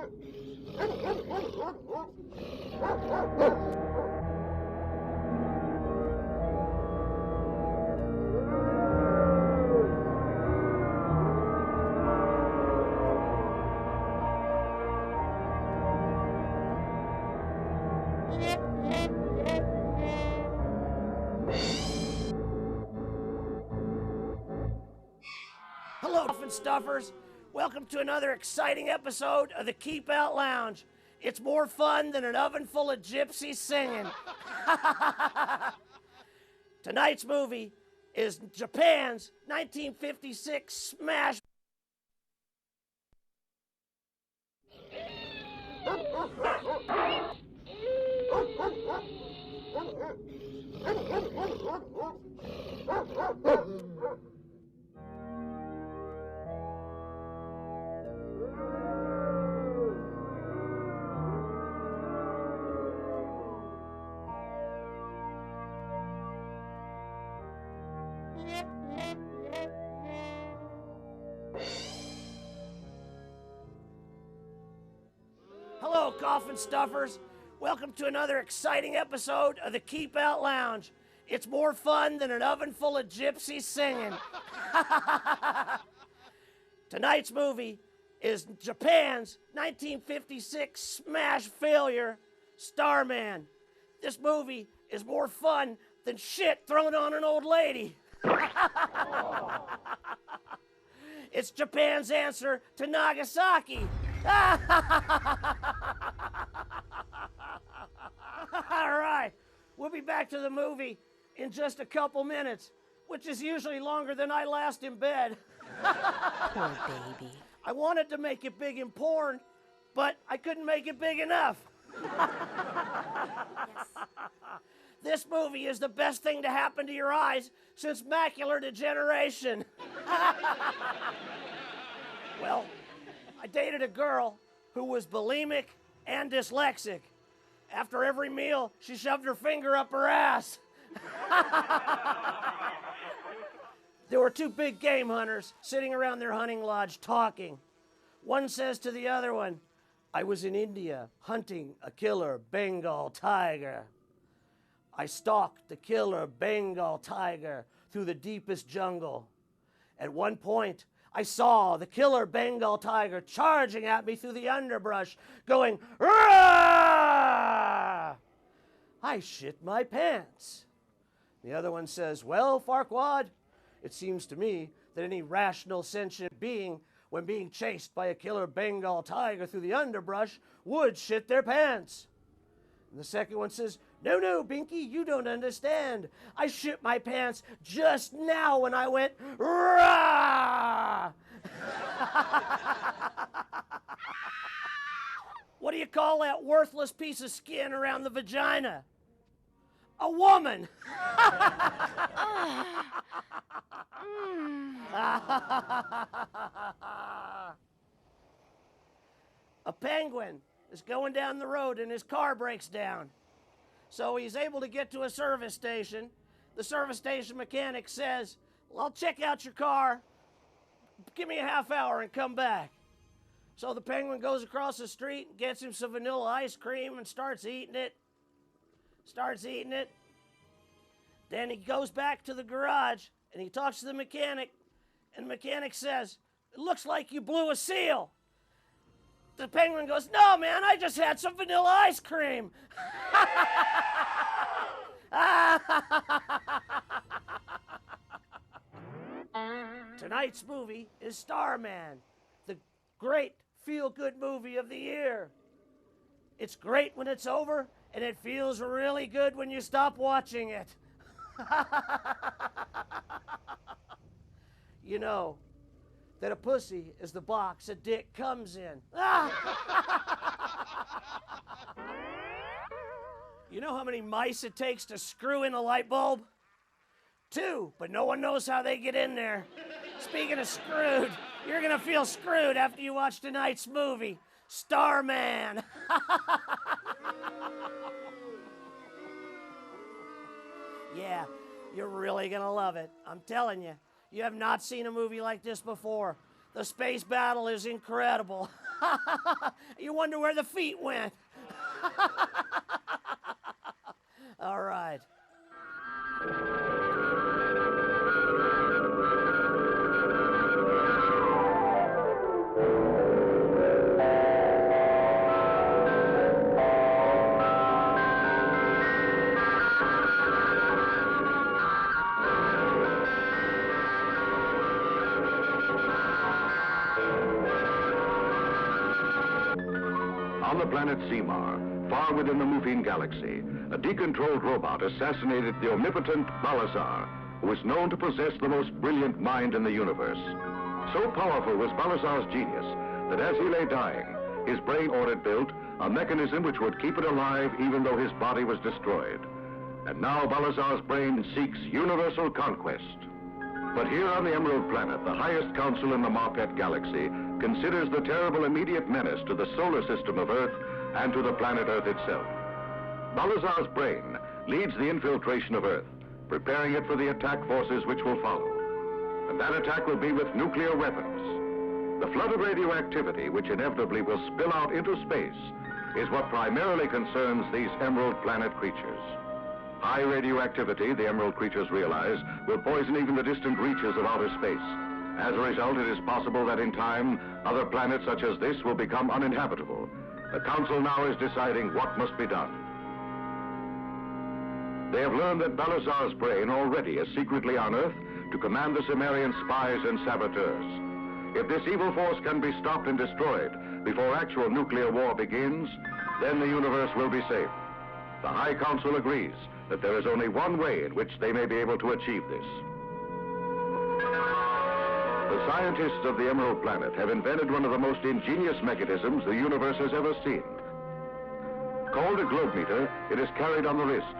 Hello, stuffers. Welcome to another exciting episode of the Keep Out Lounge. It's more fun than an oven full of gypsies singing. Tonight's movie is Japan's 1956 smash. Hello, coffin stuffers. Welcome to another exciting episode of the Keep Out Lounge. It's more fun than an oven full of gypsies singing. Tonight's movie is Japan's 1956 smash failure, Starman. This movie is more fun than shit thrown on an old lady. It's Japan's answer to Nagasaki. All right, we'll be back to the movie in just a couple minutes, which is usually longer than I last in bed. Poor baby. I wanted to make it big in porn, but I couldn't make it big enough. Yes. This movie is the best thing to happen to your eyes since macular degeneration. Well, I dated a girl who was bulimic and dyslexic. After every meal, she shoved her finger up her ass. There were two big game hunters sitting around their hunting lodge talking. One says to the other one, "I was in India hunting a killer Bengal tiger. I stalked the killer Bengal tiger through the deepest jungle. At one point, I saw the killer Bengal tiger charging at me through the underbrush, going, 'Rah!' I shit my pants." The other one says, "Well, Farquaad, it seems to me that any rational sentient being, when being chased by a killer Bengal tiger through the underbrush, would shit their pants." And the second one says, No, Binky, you don't understand. I shit my pants just now when I went, rah! What do you call that worthless piece of skin around the vagina? A woman. A penguin is going down the road and his car breaks down. So he's able to get to a service station. The service station mechanic says, "Well, I'll check out your car. Give me a half hour and come back." So the penguin goes across the street and gets him some vanilla ice cream and starts eating it. Then he goes back to the garage and he talks to the mechanic. And the mechanic says, "It looks like you blew a seal." The penguin goes, "No, man, I just had some vanilla ice cream." Tonight's movie is Starman, the great feel-good movie of the year. It's great when it's over, and it feels really good when you stop watching it. You know that a pussy is the box a dick comes in. You know how many mice it takes to screw in a light bulb? 2, but no one knows how they get in there. Speaking of screwed, you're gonna feel screwed after you watch tonight's movie, Starman. Yeah, you're really gonna love it. I'm telling you, you have not seen a movie like this before. The space battle is incredible. You wonder where the feet went. All right. On the planet Semar, far within the Mufine galaxy, a decontrolled robot assassinated the omnipotent Balazar, who is known to possess the most brilliant mind in the universe. So powerful was Balazar's genius that as he lay dying, his brain ordered built a mechanism which would keep it alive even though his body was destroyed. And now Balazar's brain seeks universal conquest. But here on the Emerald Planet, the highest council in the Marpet galaxy considers the terrible immediate menace to the solar system of Earth and to the planet Earth itself. Balazar's brain leads the infiltration of Earth, preparing it for the attack forces which will follow. And that attack will be with nuclear weapons. The flood of radioactivity, which inevitably will spill out into space, is what primarily concerns these Emerald Planet creatures. High radioactivity, the Emerald creatures realize, will poison even the distant reaches of outer space. As a result, it is possible that in time, other planets such as this will become uninhabitable. The Council now is deciding what must be done. They have learned that Balazar's brain already is secretly on Earth to command the Sumerian spies and saboteurs. If this evil force can be stopped and destroyed before actual nuclear war begins, then the universe will be safe. The High Council agrees that there is only one way in which they may be able to achieve this. The scientists of the Emerald Planet have invented one of the most ingenious mechanisms the universe has ever seen. Called a globe meter, it is carried on the wrist.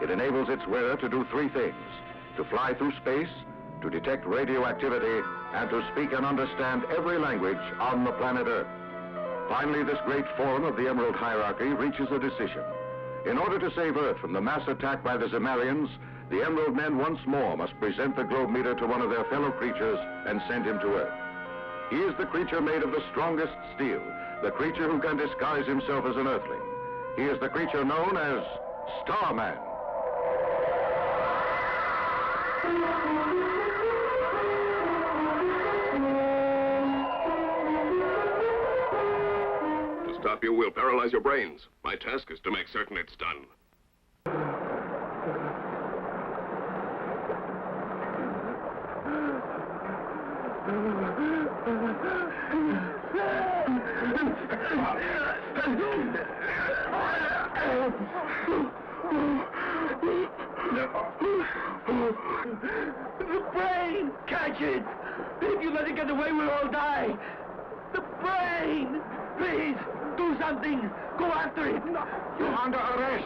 It enables its wearer to do three things: to fly through space, to detect radioactivity, and to speak and understand every language on the planet Earth. Finally, this great forum of the Emerald hierarchy reaches a decision. In order to save Earth from the mass attack by the Zemarians, the Emerald Men once more must present the globe meter to one of their fellow creatures and send him to Earth. He is the creature made of the strongest steel, the creature who can disguise himself as an Earthling. He is the creature known as Starman. To stop you, we'll paralyze your brains. My task is to make certain it's done. The brain! Catch it! If you let it get away, we'll all die! The brain! Please, do something! Go after it! You're under arrest.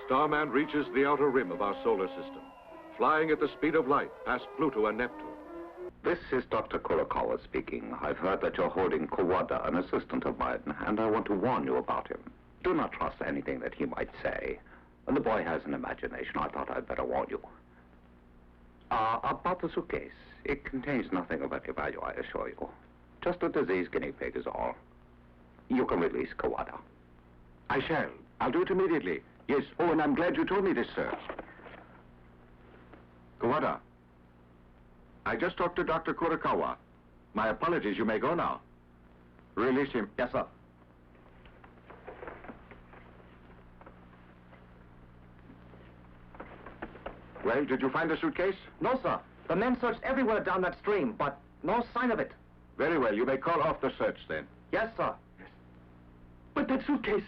Starman reaches the outer rim of our solar system, flying at the speed of light past Pluto and Neptune. This is Dr. Kurokawa speaking. I've heard that you're holding Kawada, an assistant of mine, and I want to warn you about him. Do not trust anything that he might say. And the boy has an imagination. I thought I'd better warn you. About the suitcase. It contains nothing of any value, I assure you. Just a diseased guinea pig is all. You can release Kawada. I shall. I'll do it immediately. Yes. Oh, and I'm glad you told me this, sir. Kawada, I just talked to Dr. Kurokawa. My apologies. You may go now. Release him. Yes, sir. Well, did you find the suitcase? No, sir. The men searched everywhere down that stream, but no sign of it. Very well. You may call off the search, then. Yes, sir. But that suitcase,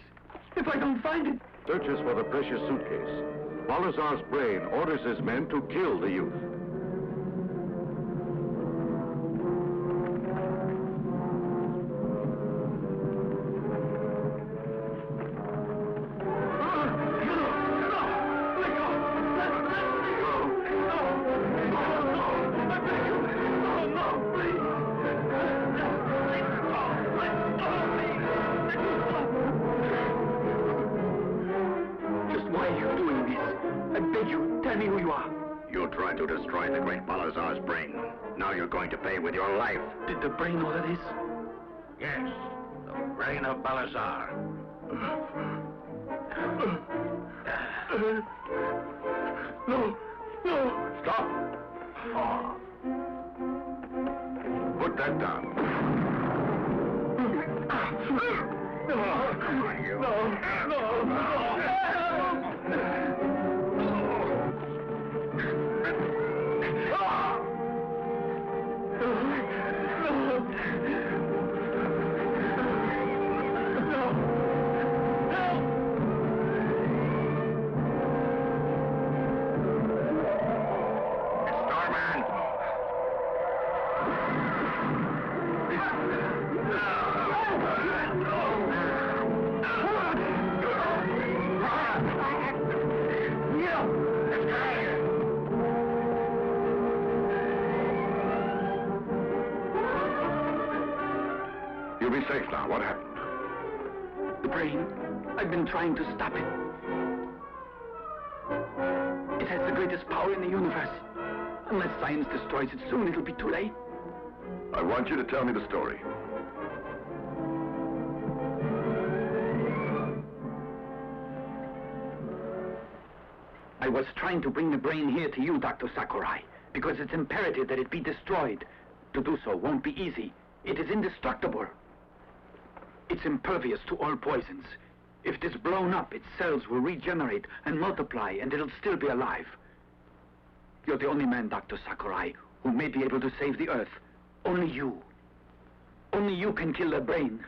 if I don't find it... Searches for the precious suitcase. Balazar's brain orders his men to kill the youth. me who you are. You tried to destroy the great Balazar's brain. Now you're going to pay with your life. Did the brain order this? Yes, the brain of Balazar. No, no. Stop! Put that down. You'll be safe now. What happened? The brain. I've been trying to stop it. It has the greatest power in the universe. Unless science destroys it soon, it'll be too late. I want you to tell me the story. I was trying to bring the brain here to you, Dr. Sakurai, because it's imperative that it be destroyed. To do so won't be easy. It is indestructible. It's impervious to all poisons. If it is blown up, its cells will regenerate and multiply, and it'll still be alive. You're the only man, Dr. Sakurai, who may be able to save the Earth. Only you. Only you can kill the brain.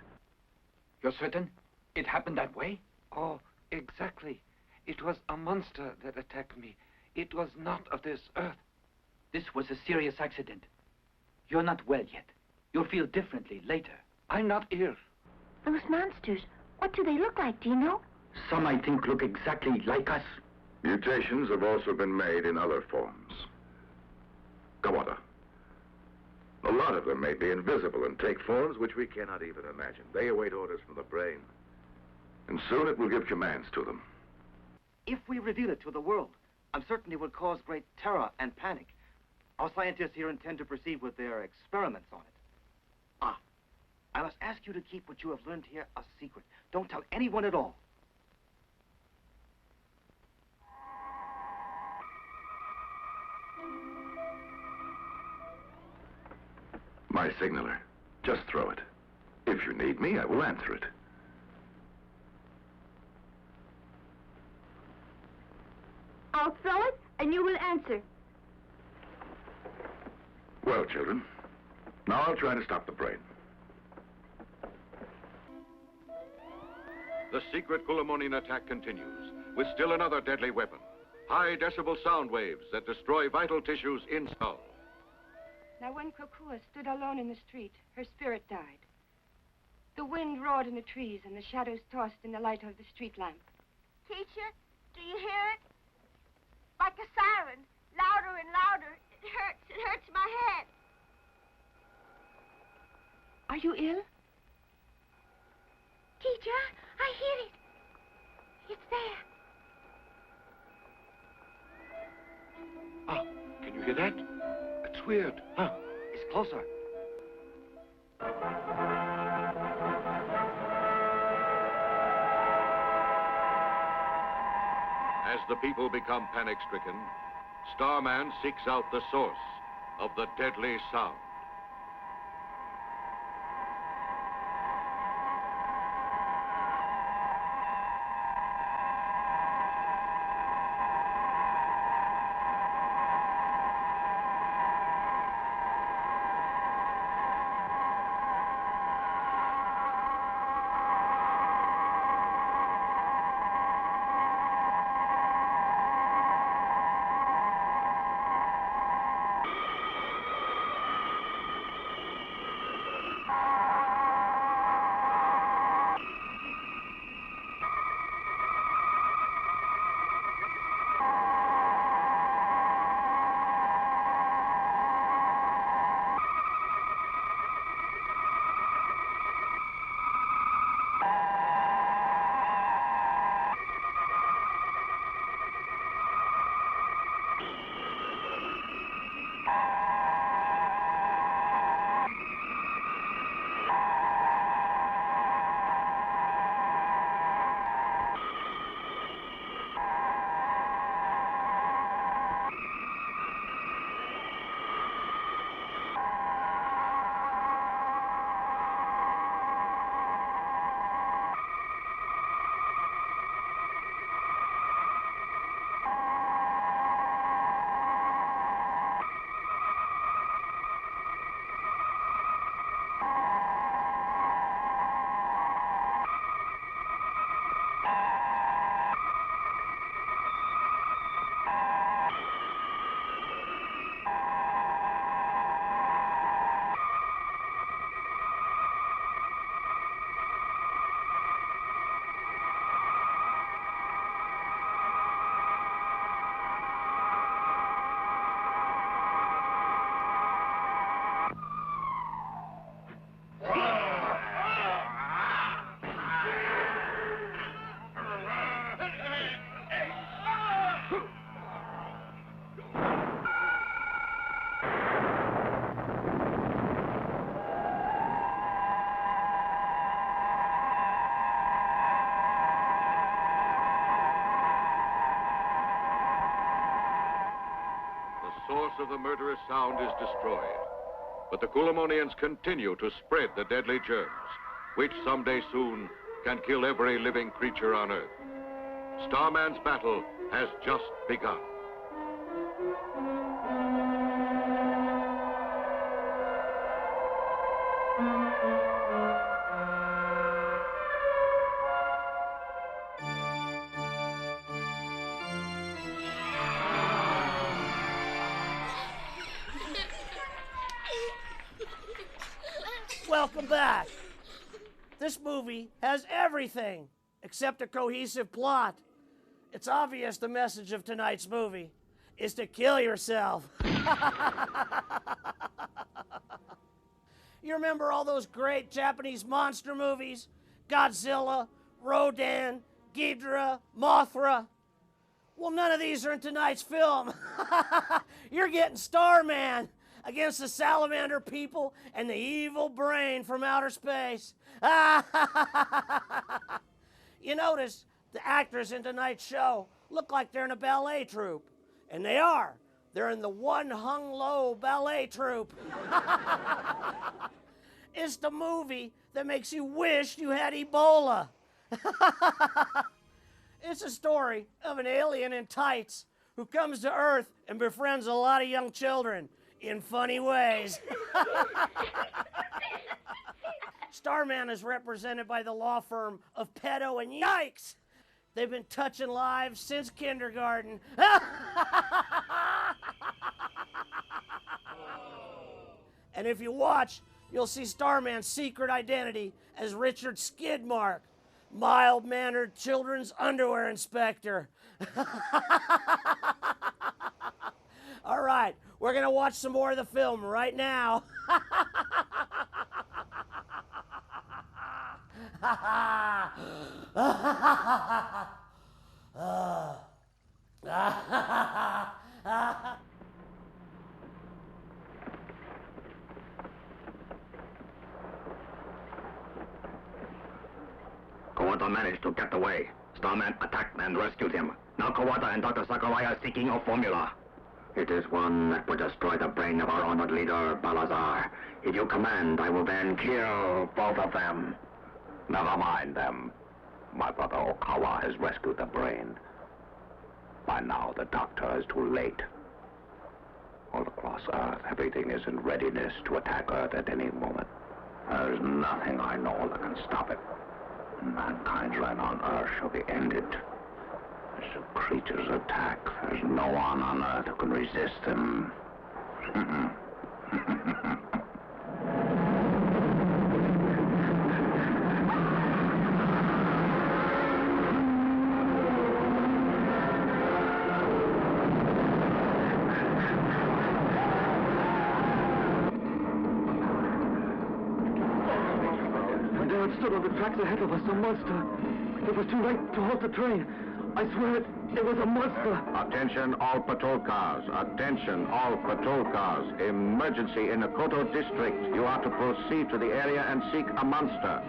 You're certain it happened that way? Oh, exactly. It was a monster that attacked me. It was not of this Earth. This was a serious accident. You're not well yet. You'll feel differently later. I'm not ill. Those monsters, what do they look like, do you know? Some, I think, look exactly like us. Mutations have also been made in other forms. Kawada. A lot of them may be invisible and take forms which we cannot even imagine. They await orders from the brain. And soon it will give commands to them. If we reveal it to the world, I'm certain it will cause great terror and panic. Our scientists here intend to proceed with their experiments on it. I must ask you to keep what you have learned here a secret. Don't tell anyone at all. My signaler. Just throw it. If you need me, I will answer it. I'll throw it, and you will answer. Well, children, now I'll try to stop the brain. The secret Kulamonin attack continues, with still another deadly weapon. High decibel sound waves that destroy vital tissues in skull. Now, when Kokua stood alone in the street, her spirit died. The wind roared in the trees, and the shadows tossed in the light of the street lamp. Teacher, do you hear it? Like a siren, louder and louder. It hurts my head. Are you ill? Teacher, I hear it. It's there. Ah, can you hear that? It's weird. Huh? It's closer. As the people become panic-stricken, Starman seeks out the source of the deadly sound. of the murderous sound is destroyed. But the Kulamonians continue to spread the deadly germs, which someday soon can kill every living creature on Earth. Starman's battle has just begun. Welcome back. This movie has everything except a cohesive plot. It's obvious the message of tonight's movie is to kill yourself. You remember all those great Japanese monster movies? Godzilla, Rodan, Ghidorah, Mothra. Well, none of these are in tonight's film. You're getting Starman against the salamander people and the evil brain from outer space. You notice the actors in tonight's show look like they're in a ballet troupe. And they are. They're in the One Hung Low ballet troupe. It's the movie that makes you wish you had Ebola. It's a story of an alien in tights who comes to Earth and befriends a lot of young children in funny ways. Starman is represented by the law firm of Pedo and Yikes. They've been touching lives since kindergarten. And if you watch, you'll see Starman's secret identity as Richard Skidmark, mild-mannered children's underwear inspector. All right, we're gonna watch some more of the film right now. Kawada managed to get away. Starman attacked and rescued him. Now Kawada and Dr. Sakurai are seeking a formula. It is one that will destroy the brain of our honored leader, Balazar. If you command, I will then kill both of them. Never mind them. My brother Okawa has rescued the brain. By now, the doctor is too late. All across Earth, everything is in readiness to attack Earth at any moment. There's nothing I know that can stop it. Mankind's reign on Earth shall be ended. As the creatures attack, there's no one on Earth who can resist them. There it stood on the tracks ahead of us, a monster. It was too late to halt the train. I swear it was a monster. Attention all patrol cars. Attention all patrol cars. Emergency in the Koto district. You are to proceed to the area and seek a monster.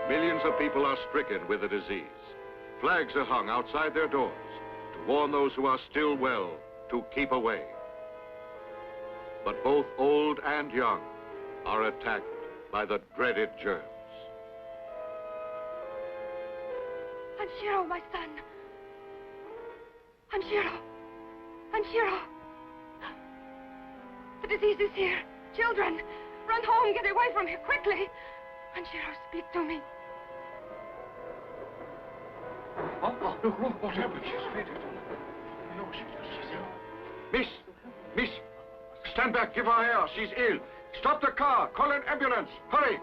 Millions of people are stricken with the disease. Flags are hung outside their doors to warn those who are still well to keep away. But both old and young are attacked by the dreaded germs. Anshiro, my son. Anshiro. Anshiro. The disease is here. Children, run home, get away from here, quickly. Anshiro, speak to me. Look, what happened? She's fainted. No, she's ill. Miss, stand back, give her air. She's ill. Stop the car, call an ambulance, hurry.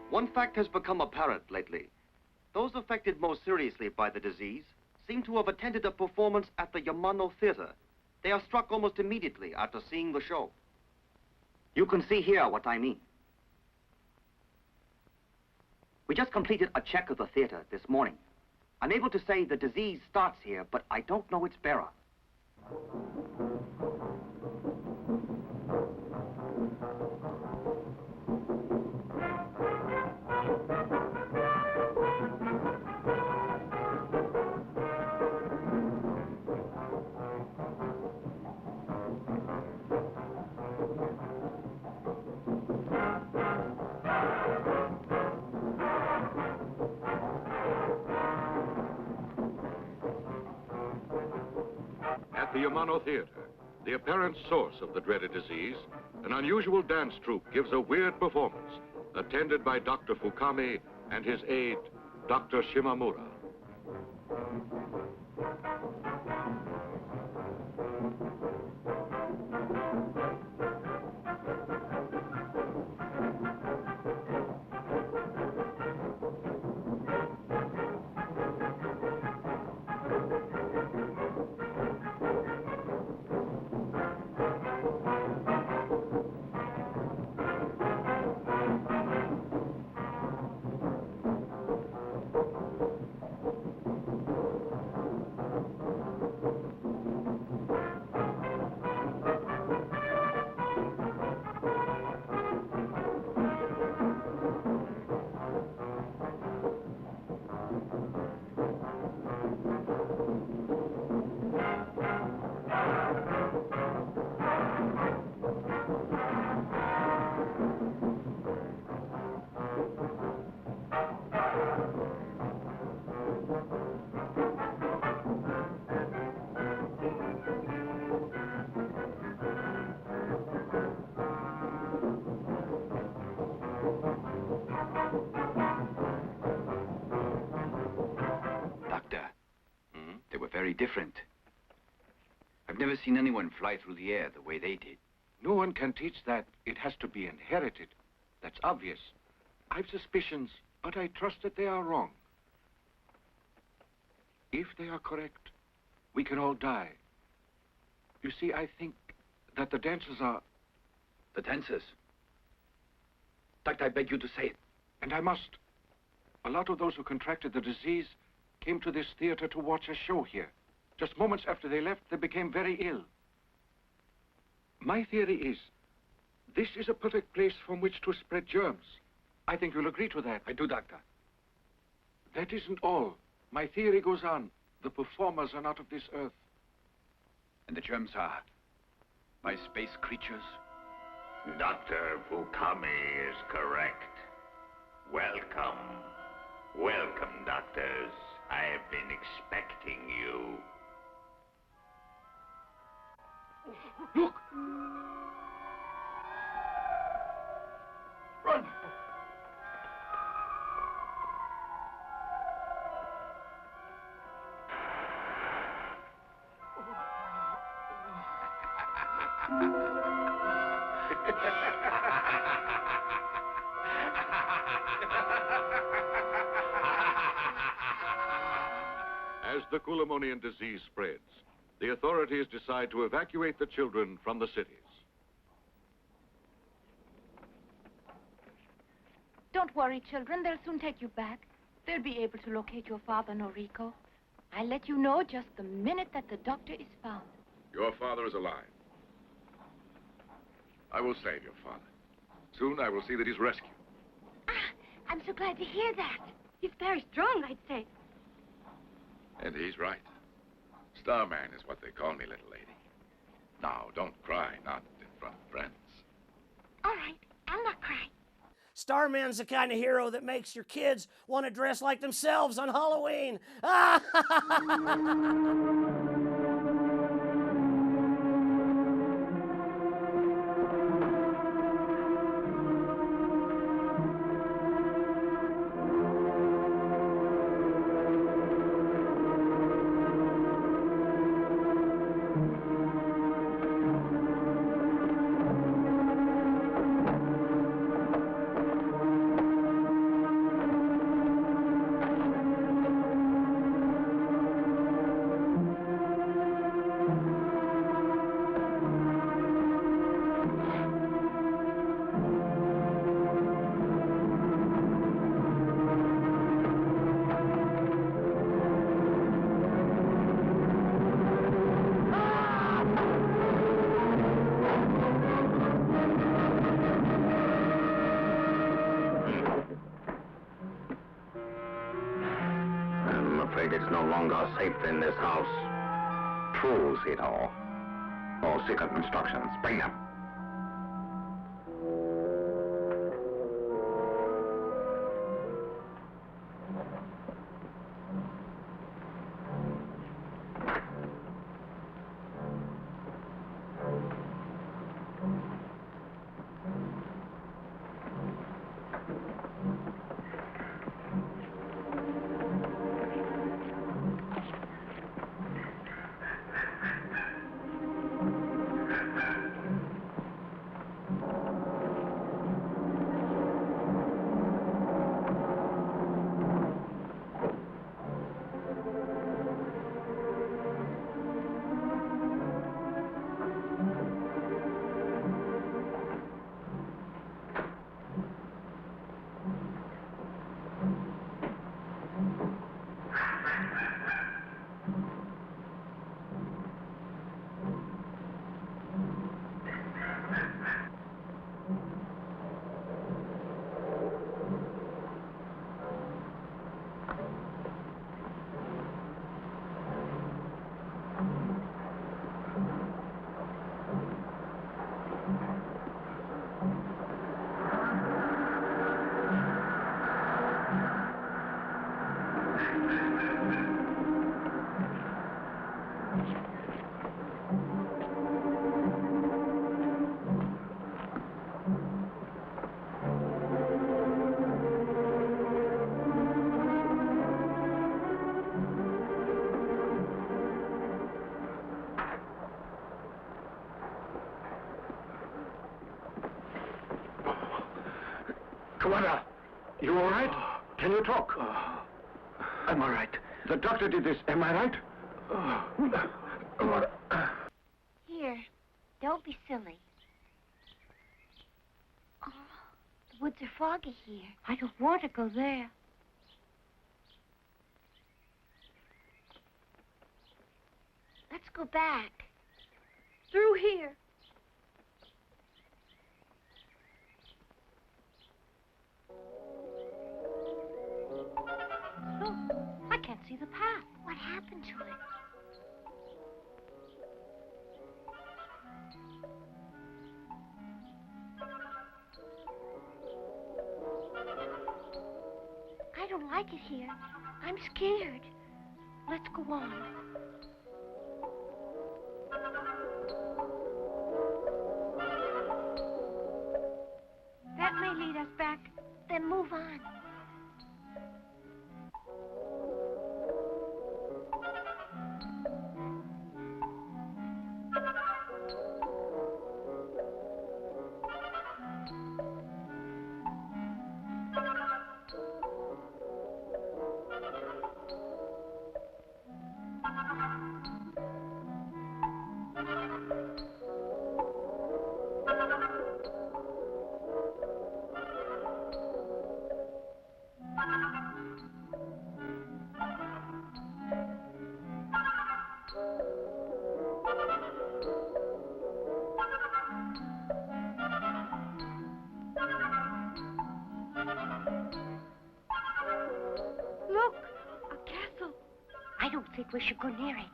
One fact has become apparent lately. Those affected most seriously by the disease seem to have attended a performance at the Yamano Theater. They are struck almost immediately after seeing the show. You can see here what I mean. We just completed a check of the theater this morning. I'm able to say the disease starts here, but I don't know its bearer. At the Yamano Theater, the apparent source of the dreaded disease, an unusual dance troupe gives a weird performance, attended by Dr. Fukami and his aide, Dr. Shimamura. Very different. I've never seen anyone fly through the air the way they did. No one can teach that. It has to be inherited. That's obvious. I've suspicions, but I trust that they are wrong. If they are correct, we can all die. You see, I think that the dancers are... The dancers? Doctor, I beg you to say it. And I must. A lot of those who contracted the disease came to this theater to watch a show here. Just moments after they left, they became very ill. My theory is, this is a perfect place from which to spread germs. I think you'll agree to that. I do, Doctor. That isn't all. My theory goes on. The performers are not of this earth. And the germs are my space creatures? Dr. Fukami is correct. Welcome. Welcome, doctors. I have been expecting you. Look! Run! As the Kulamonian disease spreads, the authorities decide to evacuate the children from the cities. Don't worry, children. They'll soon take you back. They'll be able to locate your father, Noriko. I'll let you know just the minute that the doctor is found. Your father is alive. I will save your father. Soon I will see that he's rescued. Ah, I'm so glad to hear that. He's very strong, I'd say. And he's right. Starman is what they call me, little lady. Now, don't cry, not in front of friends. All right, I'll not cry. Starman's the kind of hero that makes your kids want to dress like themselves on Halloween. It's no longer safe in this house. True, Zito. All secret instructions. Bring them. Kawada, you all right? Can you talk? I'm all right. The doctor did this, am I right? Here, don't be silly. Oh, the woods are foggy here. I don't want to go there. Let's go back. Through here. Look, I can't see the path. What happened to it? I don't like it here. I'm scared. Let's go on. That may lead us back. Then move on. Look, a castle. I don't think we should go near it.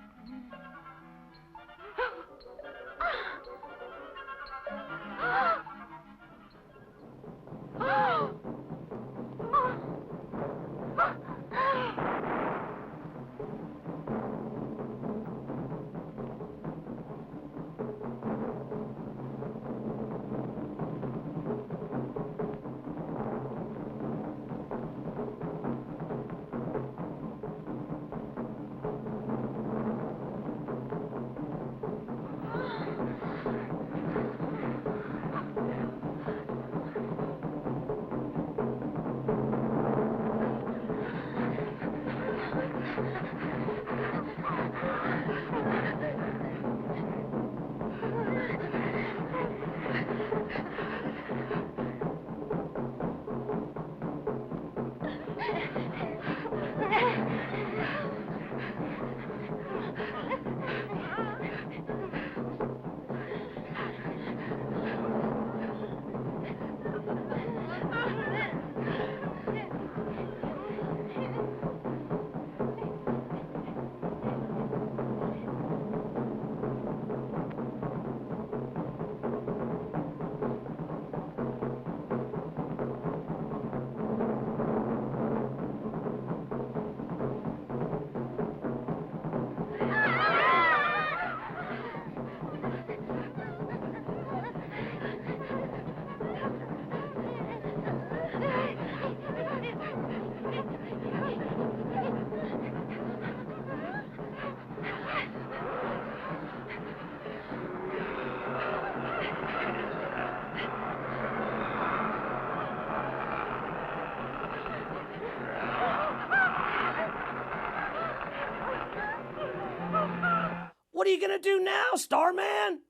What are you gonna do now, Starman?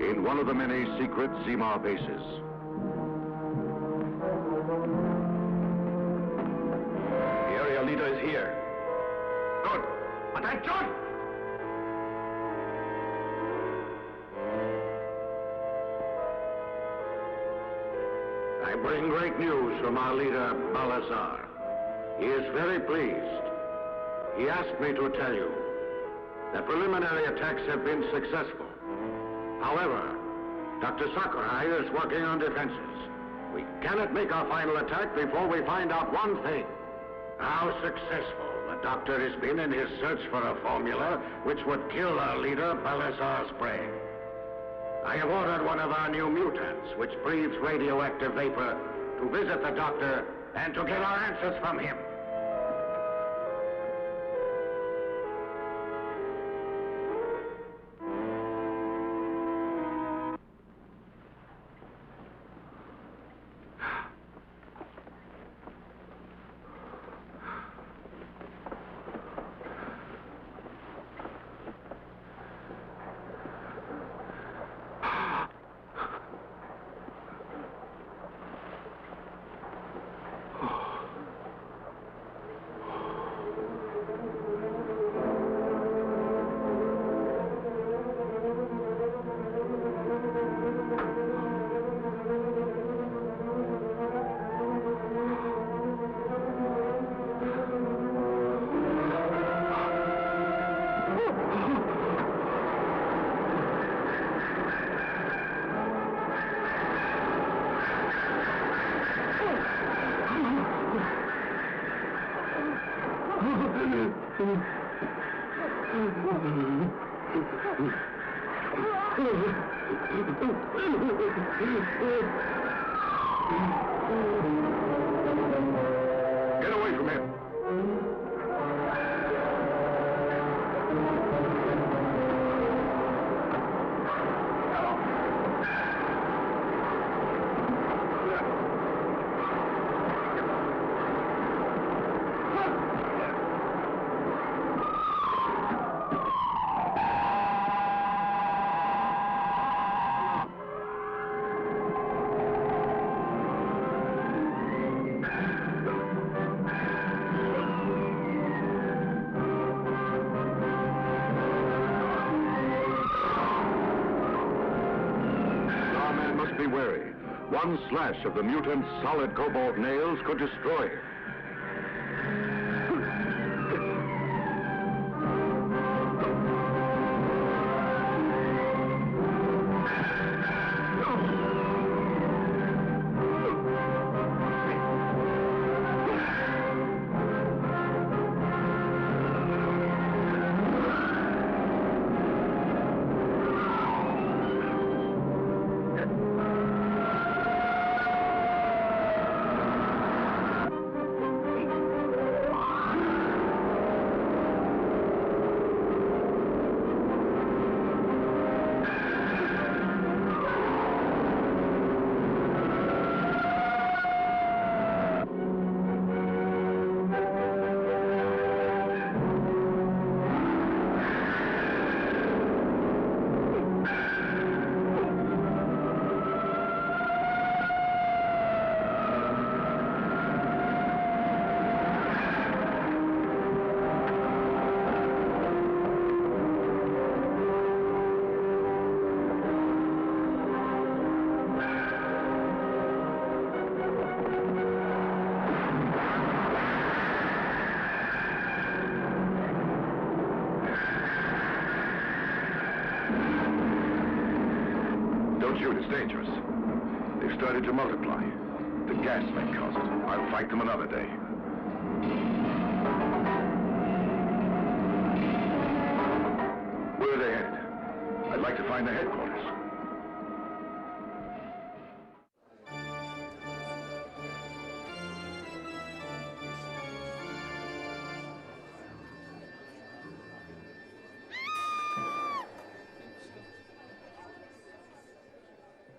In one of the many secret Semar bases. The area leader is here. Good. Attention! I bring great news from our leader, Balazar. He is very pleased. He asked me to tell you that preliminary attacks have been successful. However, Dr. Sakurai is working on defenses. We cannot make our final attack before we find out one thing. How successful the doctor has been in his search for a formula which would kill our leader, Balazar's brain. I have ordered one of our new mutants, which breathes radioactive vapor, to visit the doctor and to get our answers from him. Get away from him. Starman must be wary. One slash of the mutant's solid cobalt nails could destroy him. Don't shoot, it's dangerous. They've started to multiply. The gas may cause it. I'll fight them another day. Where are they headed? I'd like to find the headquarters.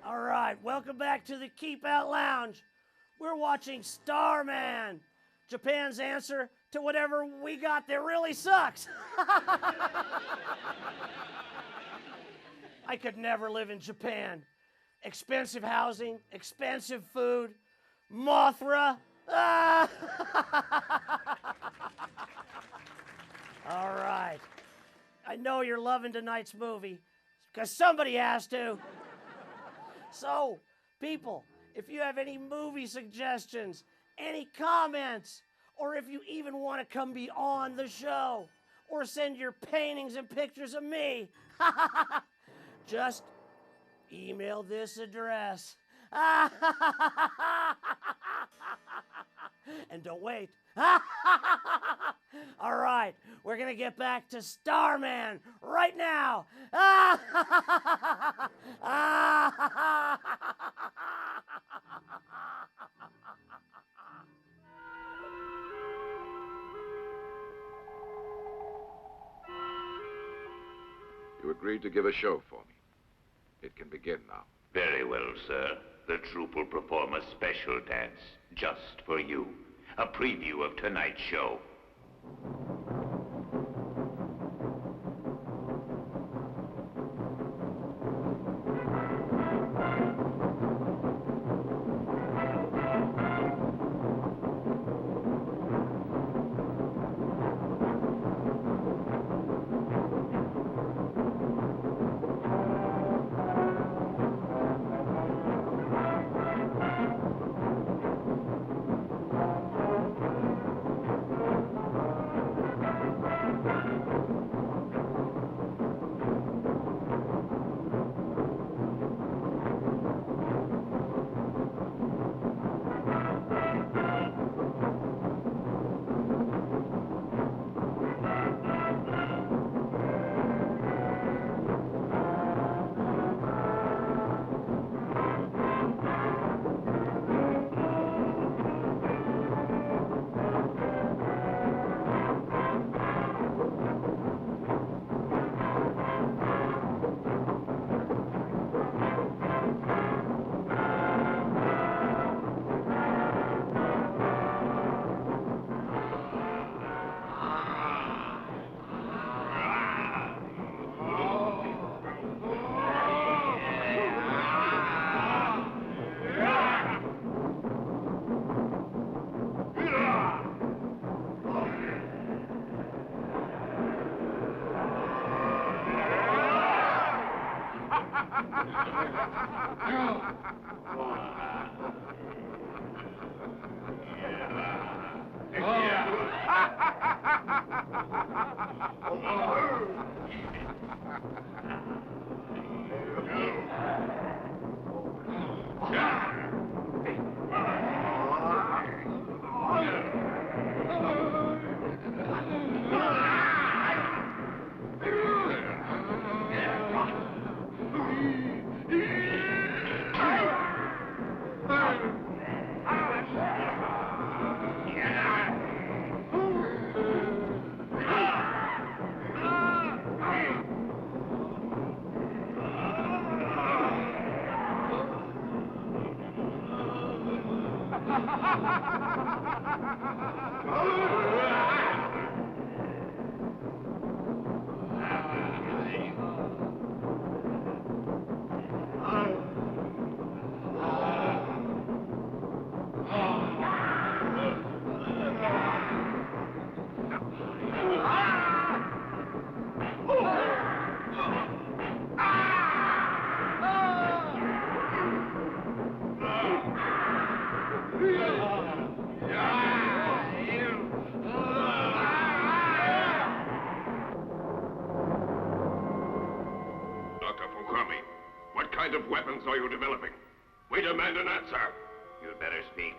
All right, welcome back to the Keep Out Lounge. We're watching Starman, Japan's answer to whatever we got that really sucks. I could never live in Japan. Expensive housing, expensive food, Mothra. Ah! All right. I know you're loving tonight's movie because somebody has to. So, people, if you have any movie suggestions, any comments, or if you even want to come be on the show, or send your paintings and pictures of me, just email this address. And don't wait. All right, we're going to get back to Starman right now. You agreed to give a show for me. It can begin now. Very well, sir. The troupe will perform a special dance just for you. A preview of tonight's show. Of weapons are you developing? We demand an answer. You'd better speak.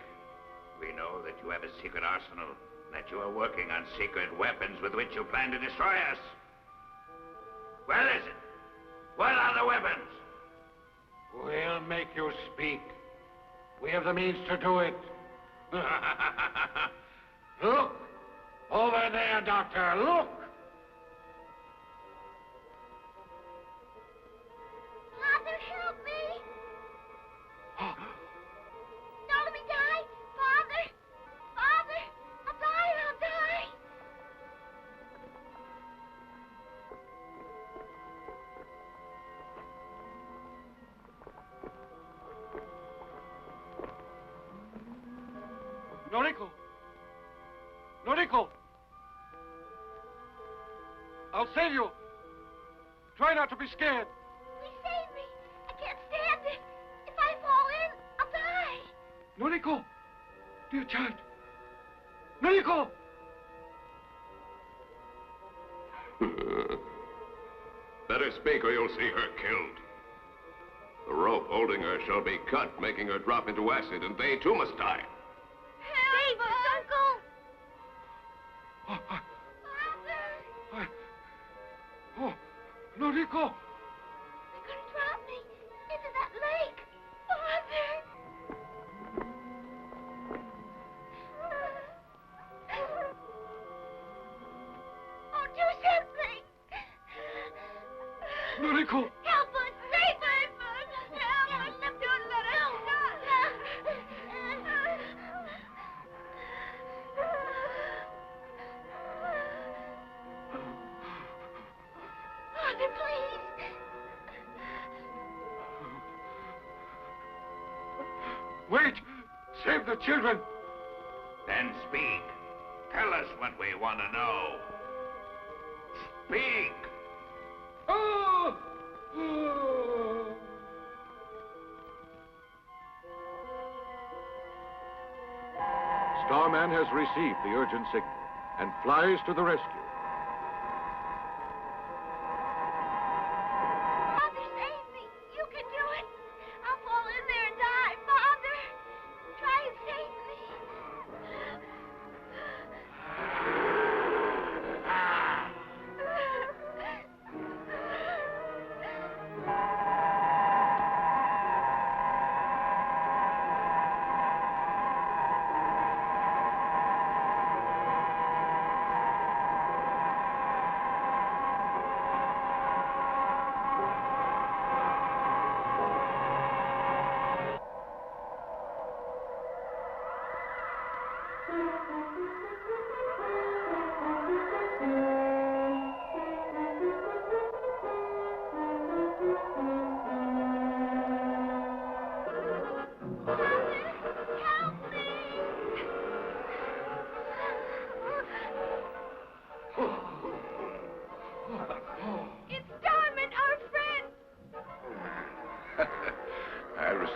We know that you have a secret arsenal, that you are working on secret weapons with which you plan to destroy us. Where is it? What are the weapons? We'll make you speak. We have the means to do it. Look! Over there, Doctor, look! Father, help me! Don't let me die! Father! Father! I'll die! I'll die! Noriko! Noriko! I'll save you! Try not to be scared! Please save me! I can't stand it! If I fall in, I'll die! Noriko! Dear child! Noriko! Better speak or you'll see her killed. The rope holding her shall be cut, making her drop into acid, and they too must die. Save us, Uncle! Father! Father! Oh, Noriko! They're gonna drop me into that lake! Father! Oh, do something! Noriko! Help us! Save us! Help us! Don't let us Father, please! Wait! Save the children! Then speak. Tell us what we want to know. Speak! Oh! Oh! Starman has received the urgent signal and flies to the rescue. Father, save me! You can do it! I'll fall in there and die! Father! Try and save me!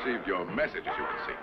received your message, as you can see.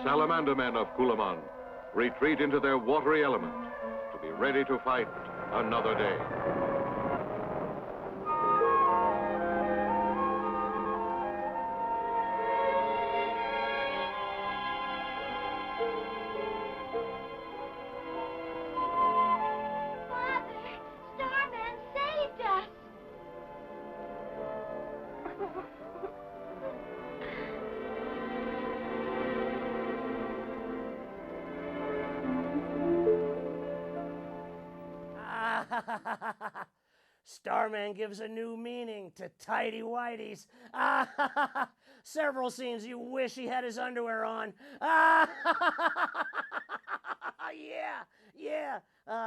Salamander men of Kulaman retreat into their watery element to be ready to fight another day. Father, Starman saved us. Starman gives a new meaning to tighty whities. Several scenes you wish he had his underwear on. Yeah.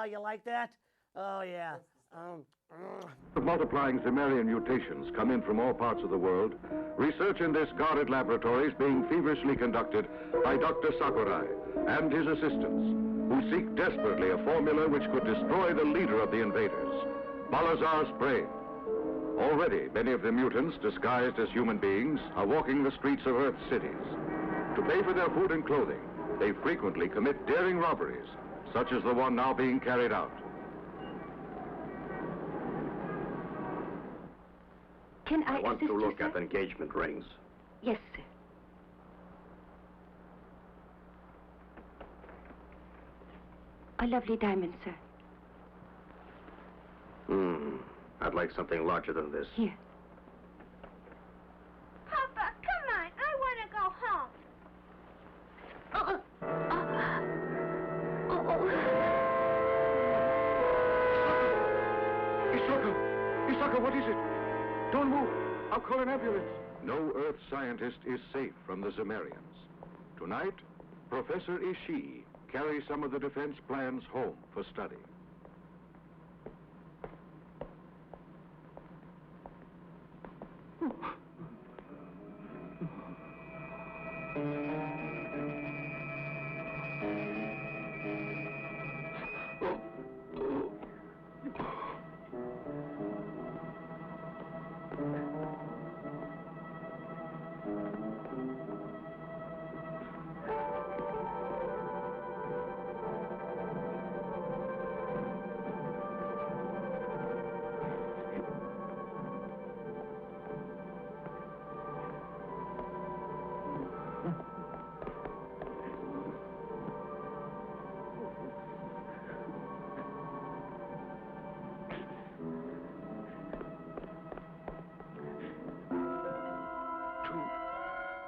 You like that? Oh, yeah. Multiplying Zemarian mutations come in from all parts of the world. Research in this guarded laboratory is being feverishly conducted by Dr. Sakurai and his assistants, who seek desperately a formula which could destroy the leader of the invaders, Balazar's brain. Already, many of the mutants, disguised as human beings, are walking the streets of Earth's cities. To pay for their food and clothing, they frequently commit daring robberies, such as the one now being carried out. Can I want assist to you, look sir? at engagement rings. Yes, sir. A lovely diamond, sir. I'd like something larger than this. Here. Papa, come on. I want to go home. Isaka, what is it? Don't move. I'll call an ambulance. No Earth scientist is safe from the Zemarians. Tonight, Professor Ishii carries some of the defense plans home for study.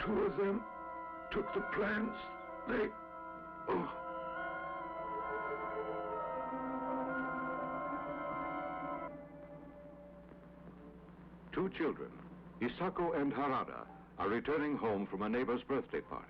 Two of them took the plans. They... Oh. Two children, Isako and Harada, are returning home from a neighbor's birthday party.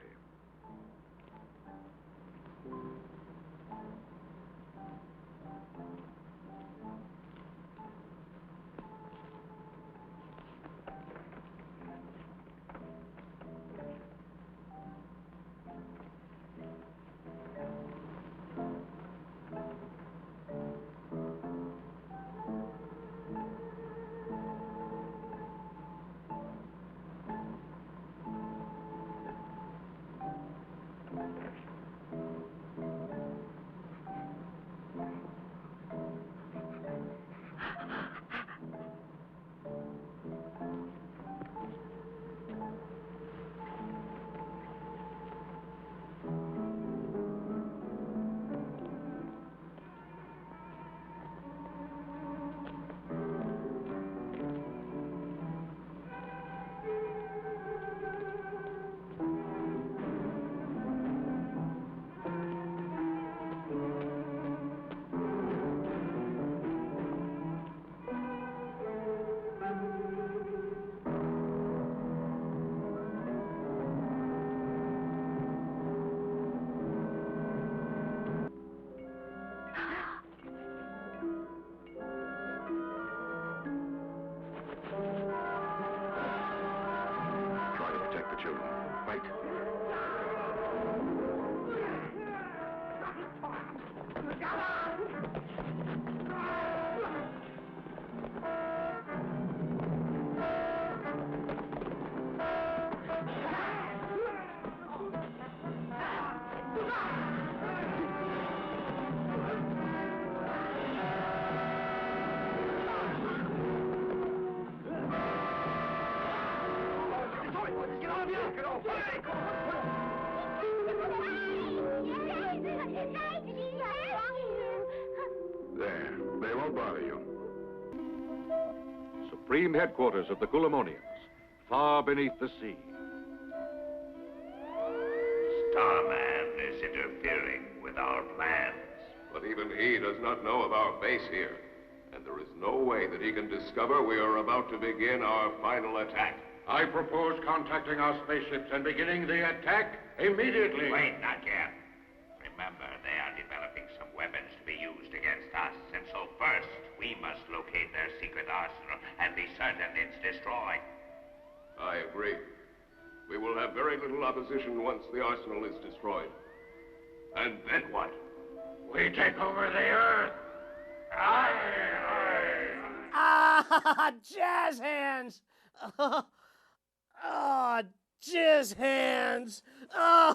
Get off! There. They won't bother you. Supreme headquarters of the Kulamonians, far beneath the sea. Starman is interfering with our plans. But even he does not know of our base here. And there is no way that he can discover we are about to begin our final attack. I propose contacting our spaceships and beginning the attack immediately. Wait, not yet. Remember, they are developing some weapons to be used against us. And so first, we must locate their secret arsenal and be certain it's destroyed. I agree. We will have very little opposition once the arsenal is destroyed. And then what? We take over the Earth. Ah, jazz hands! Ah, jizz hands! Oh!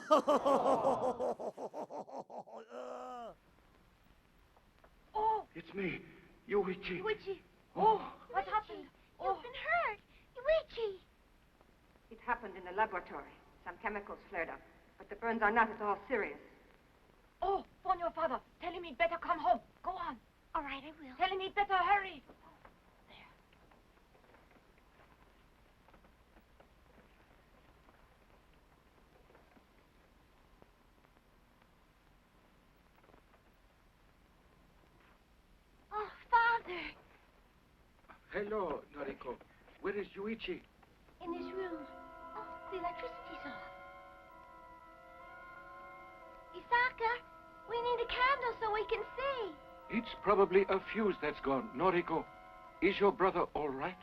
Oh! It's me, Yuichi. Yuichi! Oh! What happened? You've been hurt. Yuichi! It happened in the laboratory. Some chemicals flared up. But the burns are not at all serious. Oh, phone your father. Tell him he'd better come home. Go on. All right, I will. Tell him he'd better hurry. Oh, Father. Hello, Noriko. Where is Yuichi? In his room. Oh, the electricity's off. Isaka, we need a candle so we can see. It's probably a fuse that's gone. Noriko, is your brother all right?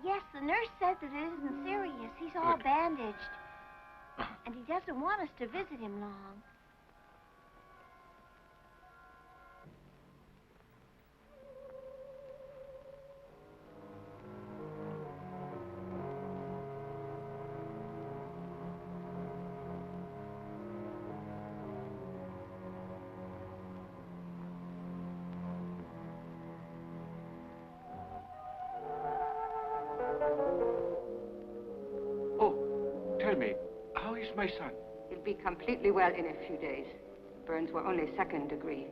Yes, the nurse said that it isn't serious. He's all Good. bandaged. And he doesn't want us to visit him long. Tell me, how is my son? He'll be completely well in a few days. Burns were only second degree.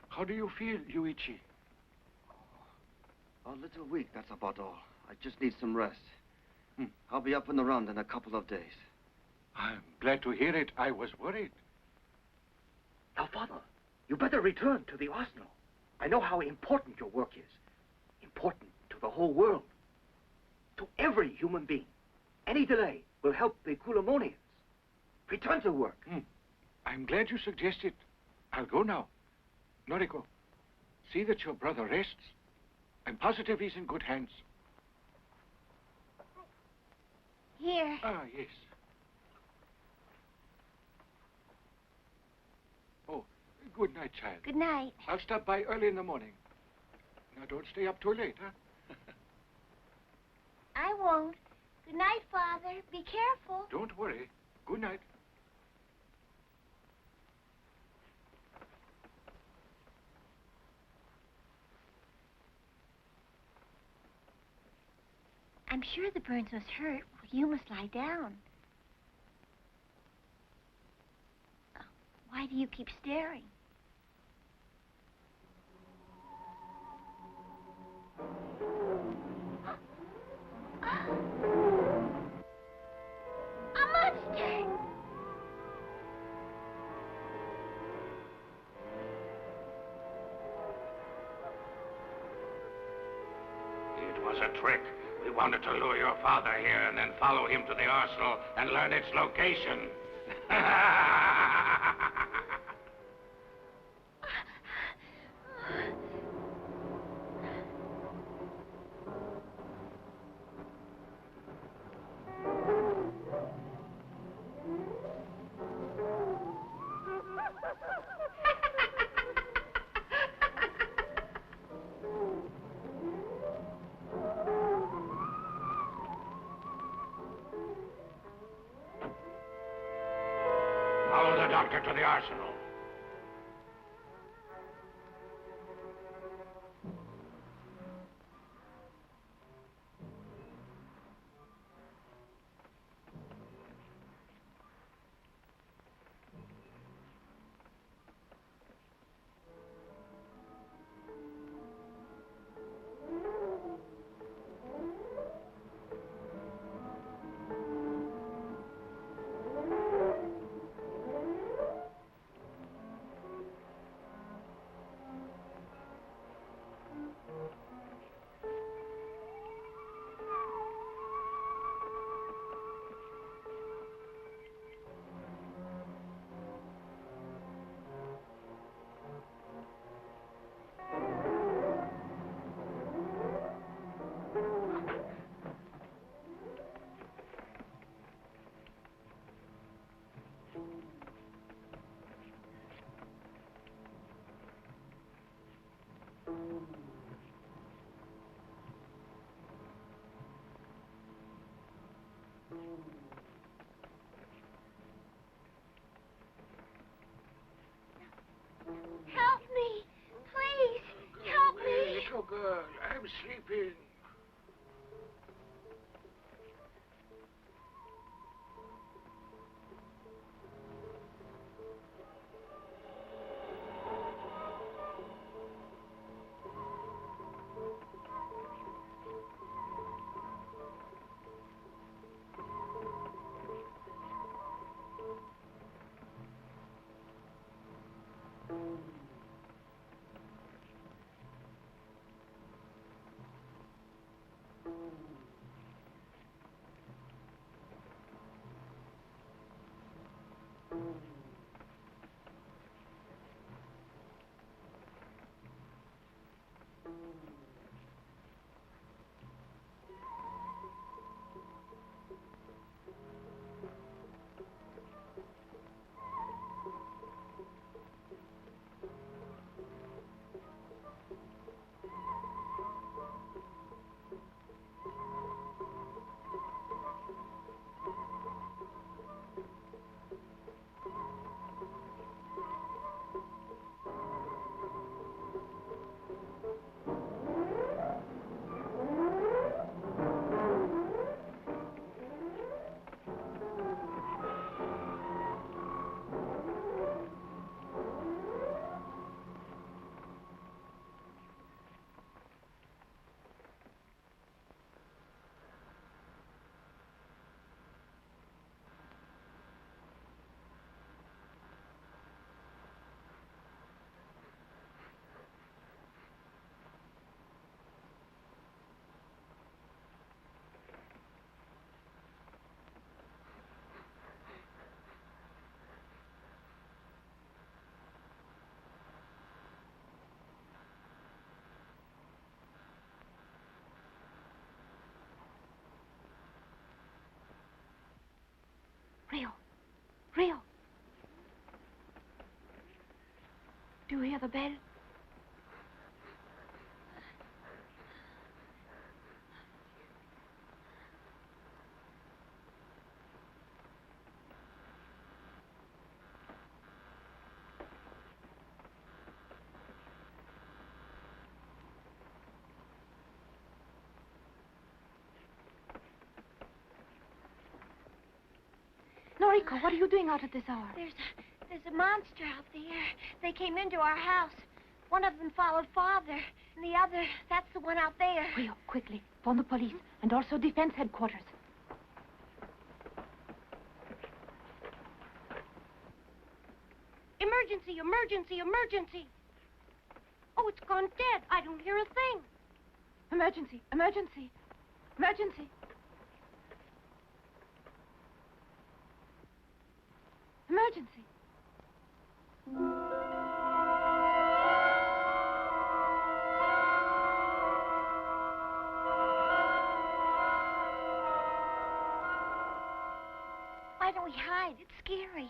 How do you feel, Yuichi? A little weak, that's about all. I just need some rest. I'll be up and around in a couple of days. I'm glad to hear it. I was worried. Now, Father, you better return to the arsenal. I know how important your work is. Important to the whole world. To every human being. Any delay will help the Kulamonians. Return to work. I'm glad you suggested. I'll go now. Noriko, see that your brother rests. I'm positive he's in good hands. Here. Ah, yes. Oh, good night, child. Good night. I'll stop by early in the morning. Now, don't stay up too late, huh? I won't. Good night, Father. Be careful. Don't worry. Good night. I'm sure the burns must hurt. You must lie down. Why do you keep staring? A monster! It was a trick. We wanted to lure your father here and then follow him to the arsenal and learn its location. her to the arsenal. Help me! Please! Help me! Little girl, I'm sleeping. Rio. Do you hear the bell? Noriko, what are you doing out at this hour? There's a monster out there. They came into our house. One of them followed Father, and the other, that's the one out there. Rio, quickly, phone the police, and also defense headquarters. Emergency, emergency, emergency. Oh, it's gone dead. I don't hear a thing. Emergency, emergency, emergency. Emergency. Why don't we hide? It's scary.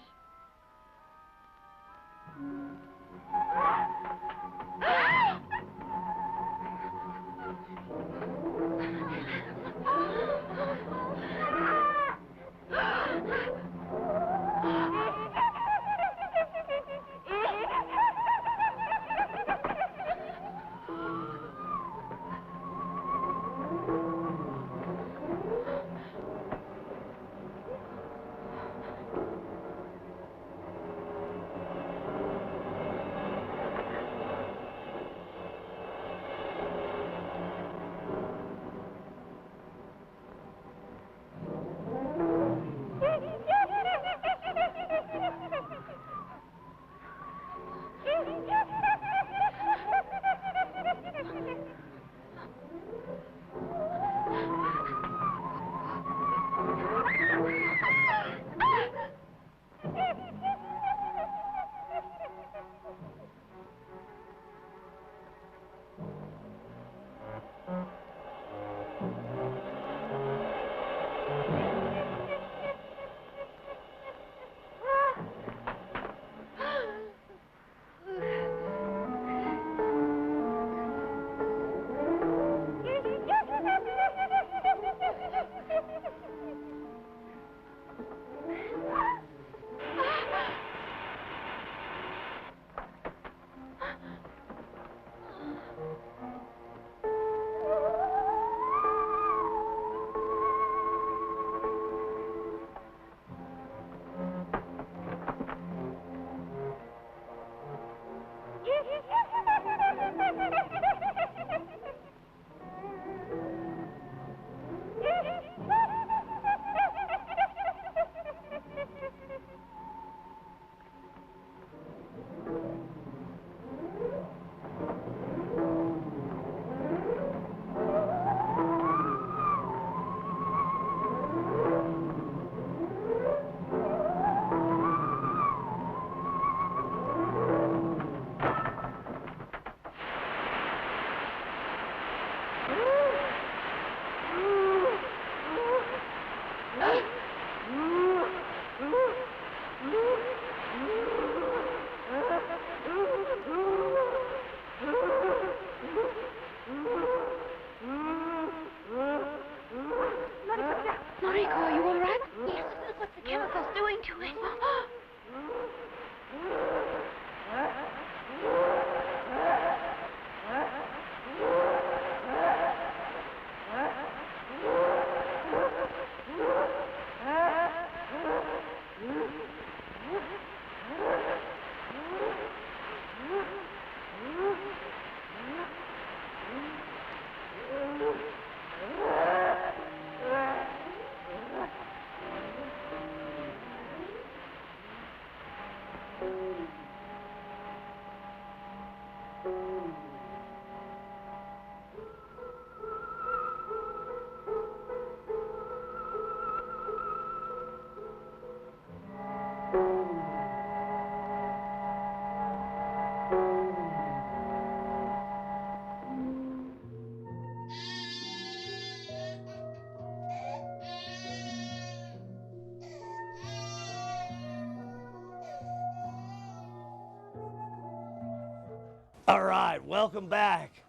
All right, welcome back.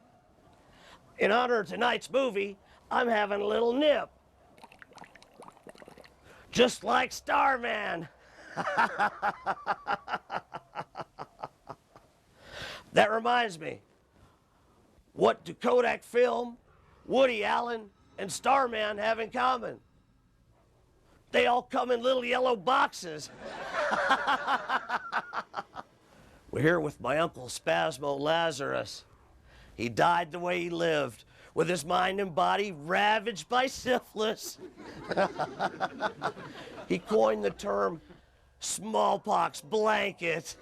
In honor of tonight's movie, I'm having a little nip. Just like Starman. That reminds me, what do Kodak Film, Woody Allen, and Starman have in common? They all come in little yellow boxes. We're here with my uncle Spasmo Lazarus. He died the way he lived, with his mind and body ravaged by syphilis. He coined the term smallpox blanket.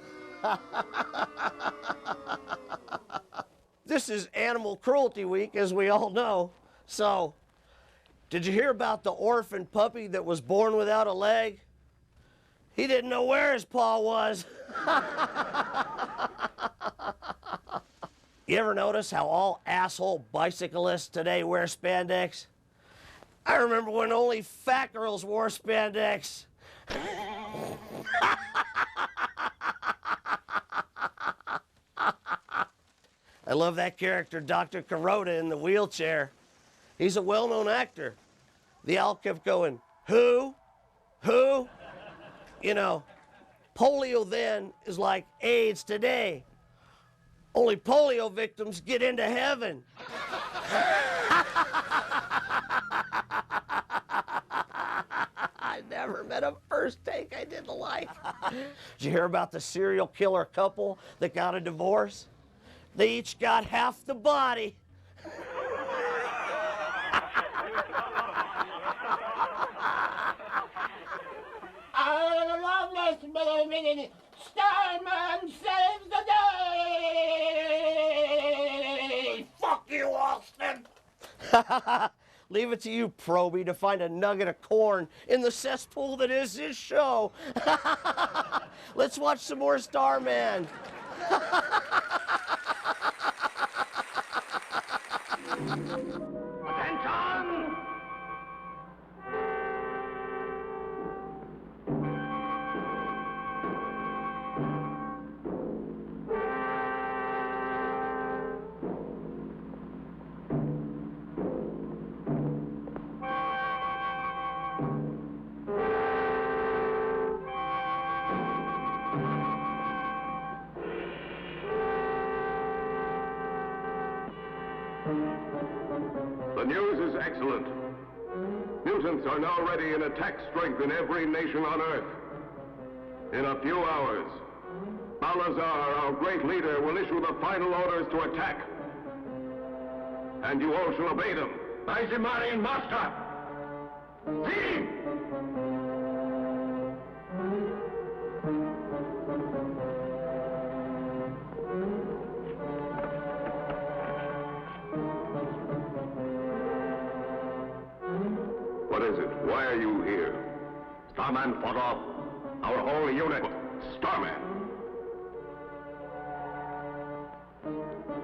This is Animal Cruelty Week, as we all know. So, did you hear about the orphan puppy that was born without a leg? He didn't know where his paw was. You ever notice how all asshole bicyclists today wear spandex? I remember when only fat girls wore spandex. I love that character, Dr. Kuroda, in the wheelchair. He's a well-known actor. The owl kept going, who? Who? You know, polio then is like AIDS today. Only polio victims get into heaven. I never met a first take I didn't like. Did you hear about the serial killer couple that got a divorce? They each got half the body. I love this minute. Starman saves the day! Fuck you, Austin! Leave it to you, Proby, to find a nugget of corn in the cesspool that is this show. Let's watch some more Starman. Attention! The news is excellent. Mutants are now ready in attack strength in every nation on Earth. In a few hours, Balazar, our great leader, will issue the final orders to attack. And you all shall obey them. By the Marian Master! See! What is it? Why are you here? Starman fought off our whole unit. Starman.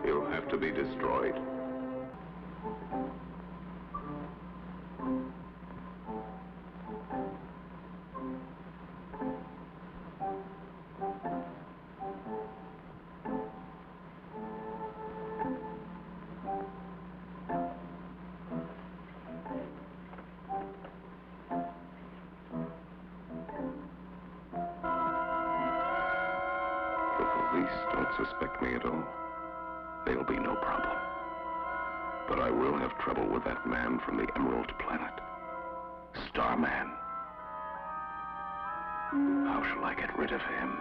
He'll have to be destroyed. The police don't suspect me at all. There'll be no problem. But I will have trouble with that man from the Emerald Planet. Starman. How shall I get rid of him?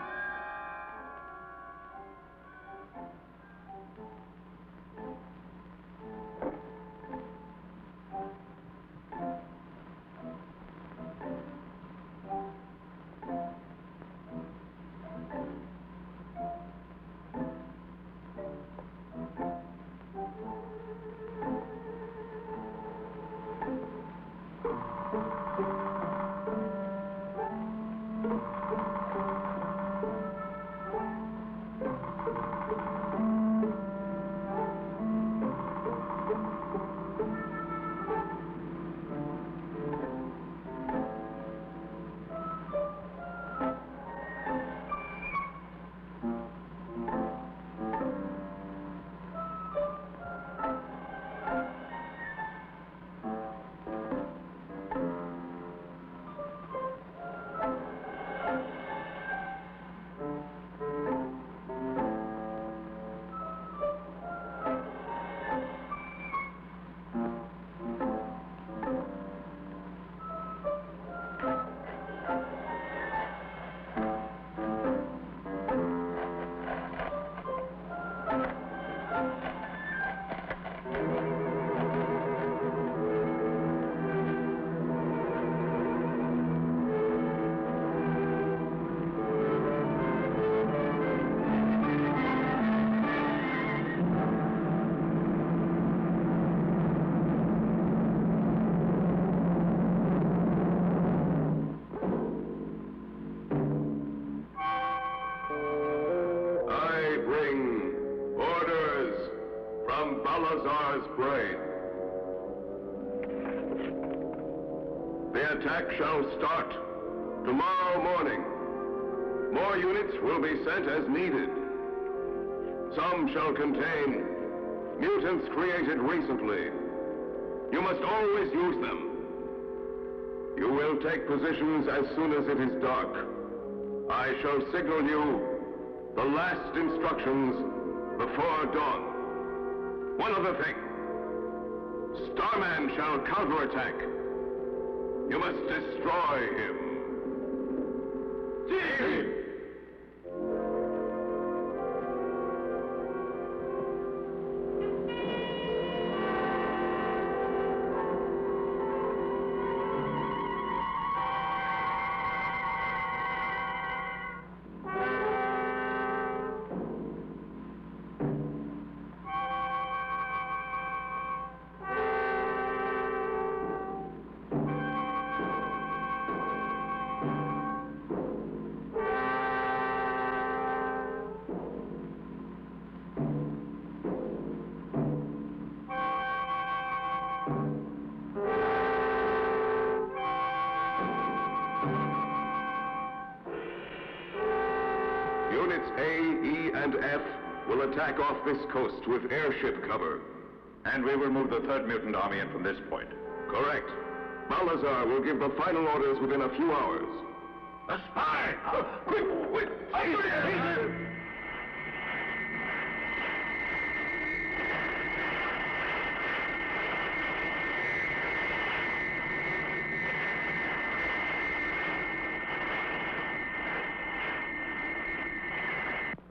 from Balazar's brain. The attack shall start tomorrow morning. More units will be sent as needed. Some shall contain mutants created recently. You must always use them. You will take positions as soon as it is dark. I shall signal you the last instructions before dawn. One other thing. Starman shall counterattack. You must destroy him. Deal! Units A, E, and F will attack off this coast with airship cover. And we will move the 3rd Mutant Army in from this point. Correct. Balazar will give the final orders within a few hours. A spy! Quick!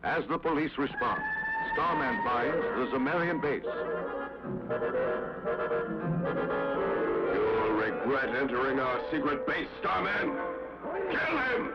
As the police respond, Starman finds the Zemarian base. You'll regret entering our secret base, Starman. Kill him!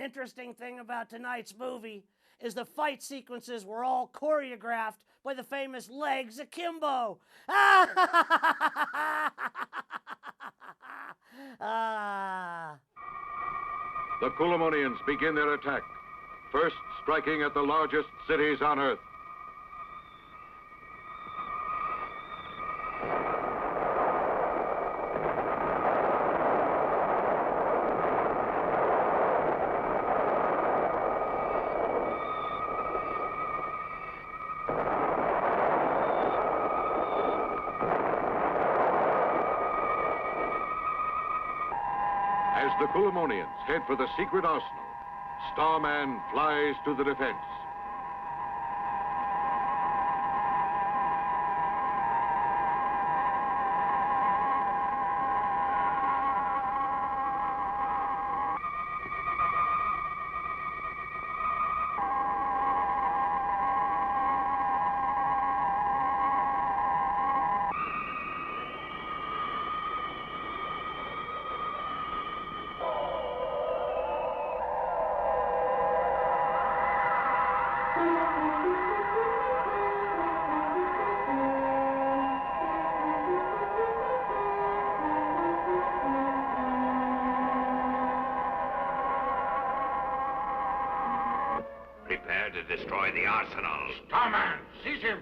Interesting thing about tonight's movie is the fight sequences were all choreographed by the famous Legs Akimbo. The Kulamonians begin their attack, first striking at the largest cities on Earth. As the Kulamonians head for the secret arsenal, Starman flies to the defense. there to destroy the arsenal. Starman, seize him!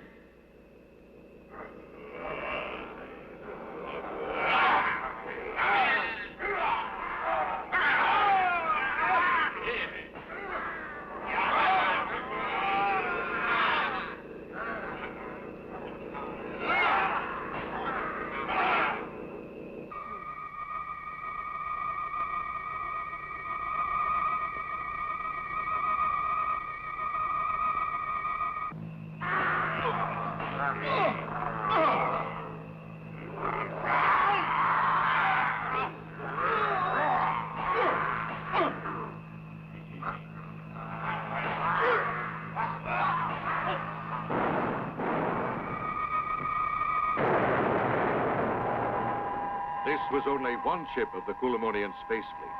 This was only one ship of the Kulamonian space fleet.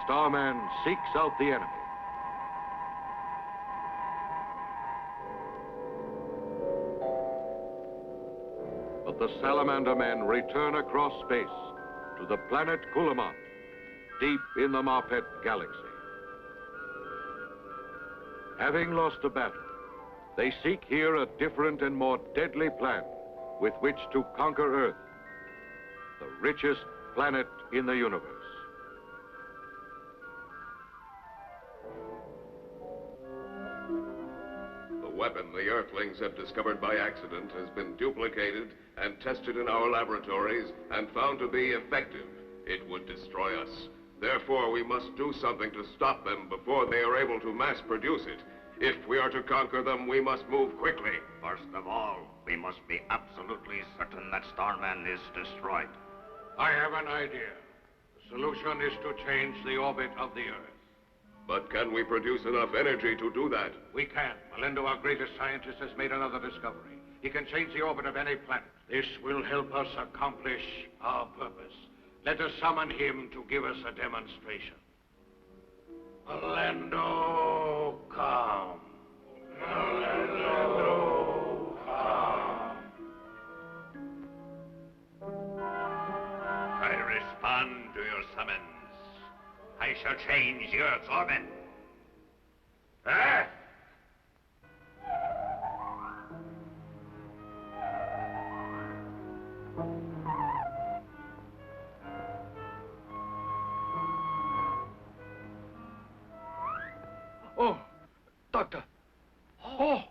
Starman seeks out the enemy. But the Salamander men return across space to the planet Kulamon, deep in the Marpet galaxy. Having lost the battle, they seek here a different and more deadly plan with which to conquer Earth, the richest planet in the universe. The weapon the Earthlings have discovered by accident has been duplicated and tested in our laboratories and found to be effective. It would destroy us. Therefore, we must do something to stop them before they are able to mass produce it. If we are to conquer them, we must move quickly. First of all, we must be absolutely certain that Starman is destroyed. I have an idea. The solution is to change the orbit of the Earth. But can we produce enough energy to do that? We can. Melindo, our greatest scientist, has made another discovery. He can change the orbit of any planet. This will help us accomplish our purpose. Let us summon him to give us a demonstration. Melindo, come. Melindo, come. I respond to your summons. I shall change the Earth's orbit. Earth! Oh, Doctor. Oh!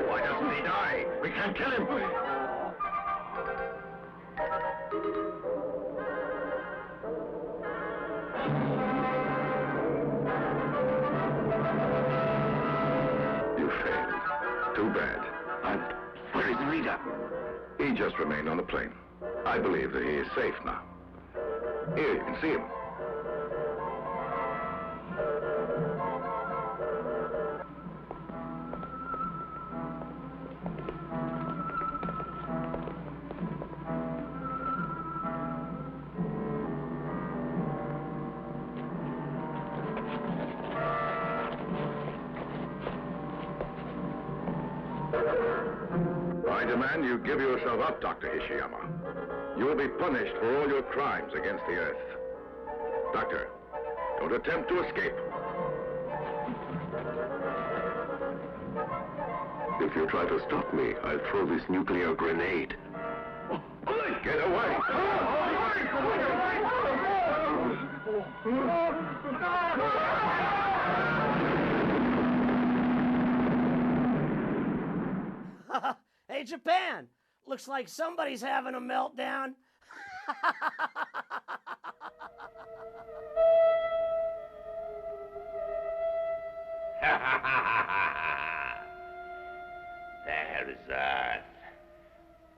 Why doesn't he die? We can't kill him. You failed. Too bad. And where is Rita? He just remained on the plane. I believe that he is safe now. Here, you can see him. I demand you give yourself up, Dr. Ishiyama. You will be punished for all your crimes against the Earth. Doctor, don't attempt to escape. If you try to stop me, I'll throw this nuclear grenade. Get away! Hey, Japan! Looks like somebody's having a meltdown. There is Earth.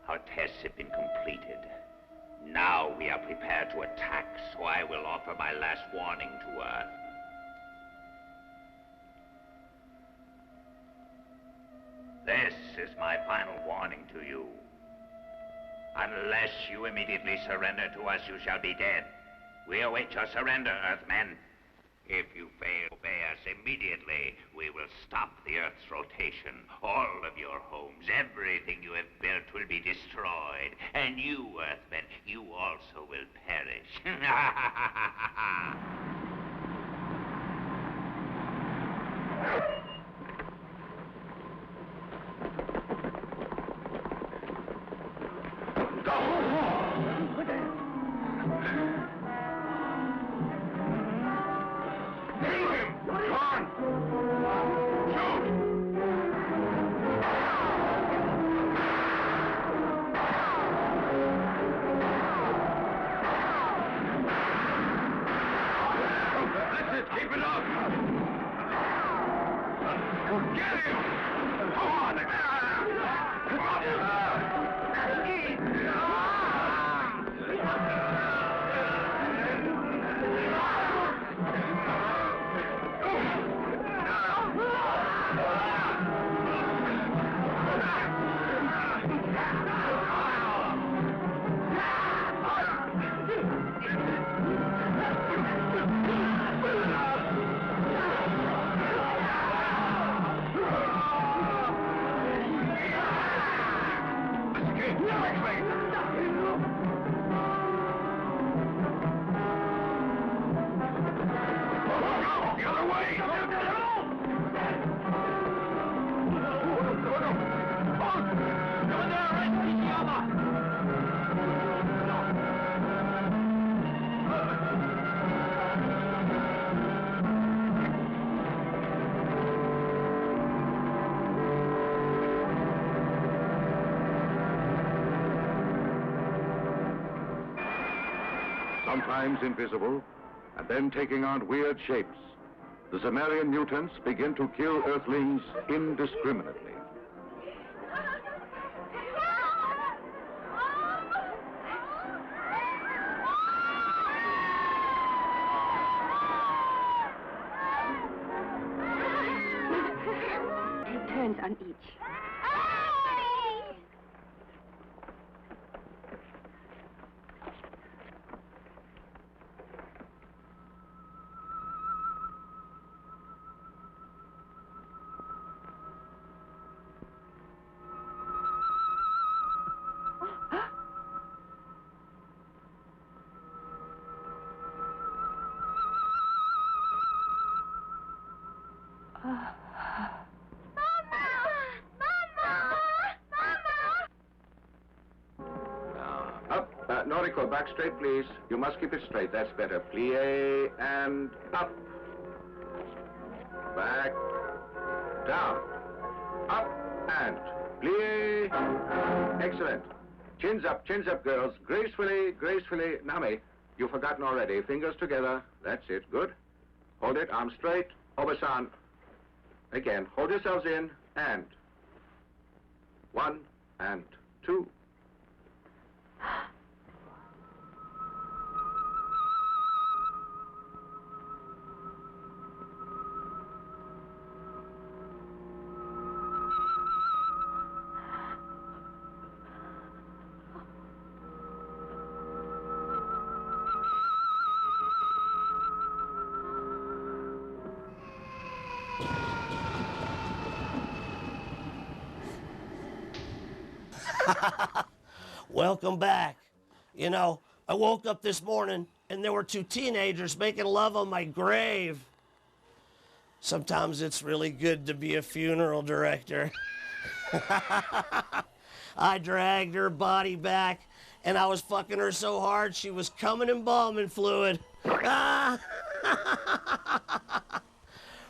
Our tests have been completed. Now we are prepared to attack, so I will offer my last warning to Earth. This is my final warning to you. Unless you immediately surrender to us, you shall be dead. We await your surrender, Earthmen. If you fail to obey us immediately, we will stop the Earth's rotation. All of your homes, everything you have built will be destroyed. And you, Earthmen, you also will perish. Keep it up! Get him! Come on! Sometimes invisible, and then taking on weird shapes, the Zemarian mutants begin to kill Earthlings indiscriminately. Take turns on each. Noriko, back straight, please. You must keep it straight. That's better. Plie and up. Back. Down. Up and plie. Excellent. Chins up, girls. Gracefully, gracefully. Nami, you've forgotten already. Fingers together. That's it. Good. Hold it. Arms straight. Obasan. Again. Hold yourselves in. And. 1 and 2. Welcome back. You know, I woke up this morning and there were two teenagers making love on my grave. Sometimes it's really good to be a funeral director. I dragged her body back and I was fucking her so hard she was coming embalming fluid.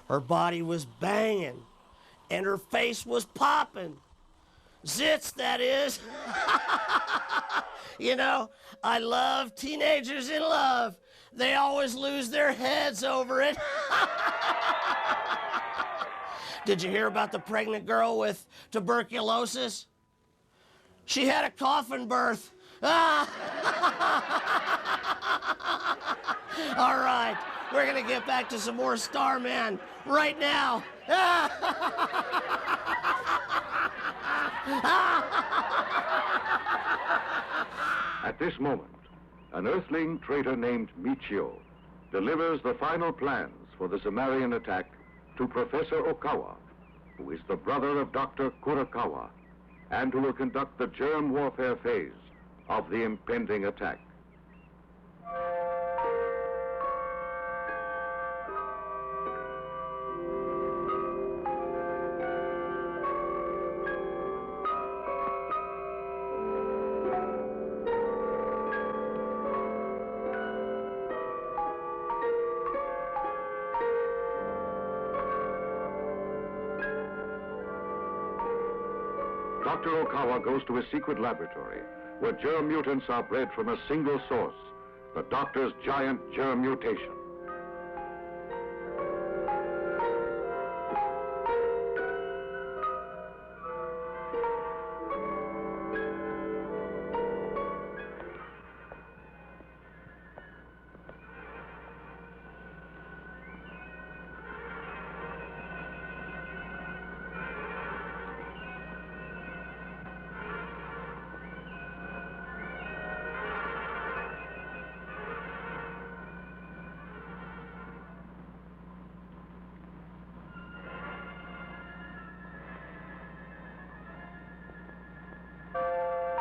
Her body was banging and her face was popping. Zits, that is. You know, I love teenagers in love. They always lose their heads over it. Did you hear about the pregnant girl with tuberculosis? She had a coffin birth. All right, we're gonna get back to some more Starman right now. At this moment, an Earthling traitor named Michio delivers the final plans for the Sumerian attack to Professor Okawa, who is the brother of Dr. Kurokawa, and who will conduct the germ warfare phase of the impending attack. Dr. Okawa goes to a secret laboratory where germ mutants are bred from a single source, the doctor's giant germ mutation.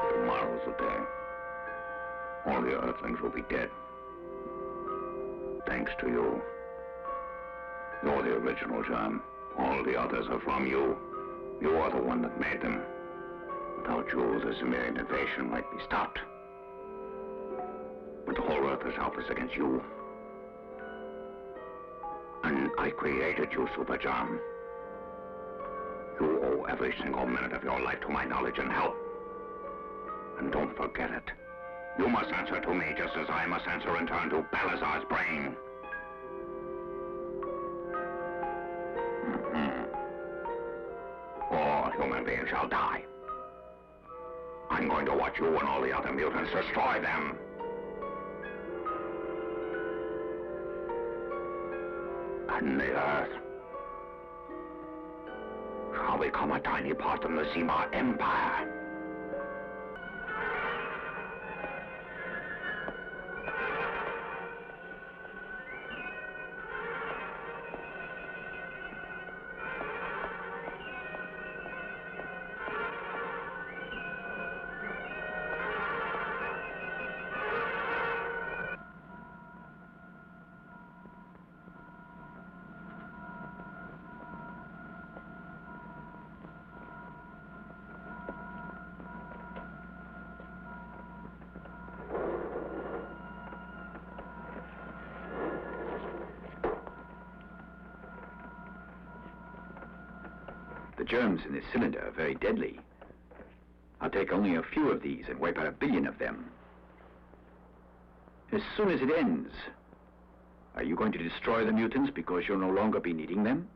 Tomorrow's the day. All the Earthlings will be dead. Thanks to you. You're the original germ. All the others are from you. You are the one that made them. Without you, the Sumerian invasion might be stopped. But the whole Earth is helpless against you. And I created you, Super Germ. You owe every single minute of your life to my knowledge and help. And don't forget it. You must answer to me just as I must answer in turn to Balazar's brain. All human beings shall die. I'm going to watch you and all the other mutants destroy them. And the Earth shall become a tiny part of the Zima Empire. The germs in this cylinder are very deadly. I'll take only a few of these and wipe out 1 billion of them. As soon as it ends, are you going to destroy the mutants because you'll no longer be needing them?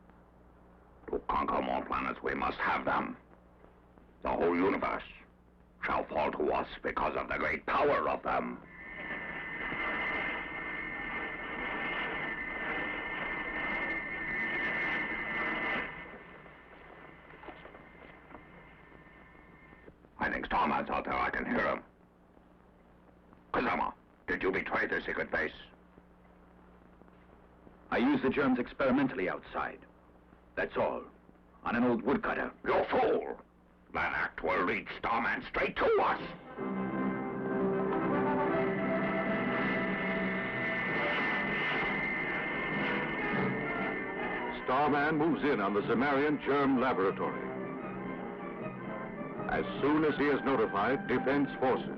To conquer more planets, we must have them. The whole universe shall fall to us because of the great power of them. I think Starman's out there. I can hear him. Kazama, did you betray the secret base? I used the germs experimentally outside. That's all. On an old woodcutter. You fool! That act will lead Starman straight to us. Starman moves in on the Zemarian germ laboratory. As soon as he is notified, defense forces.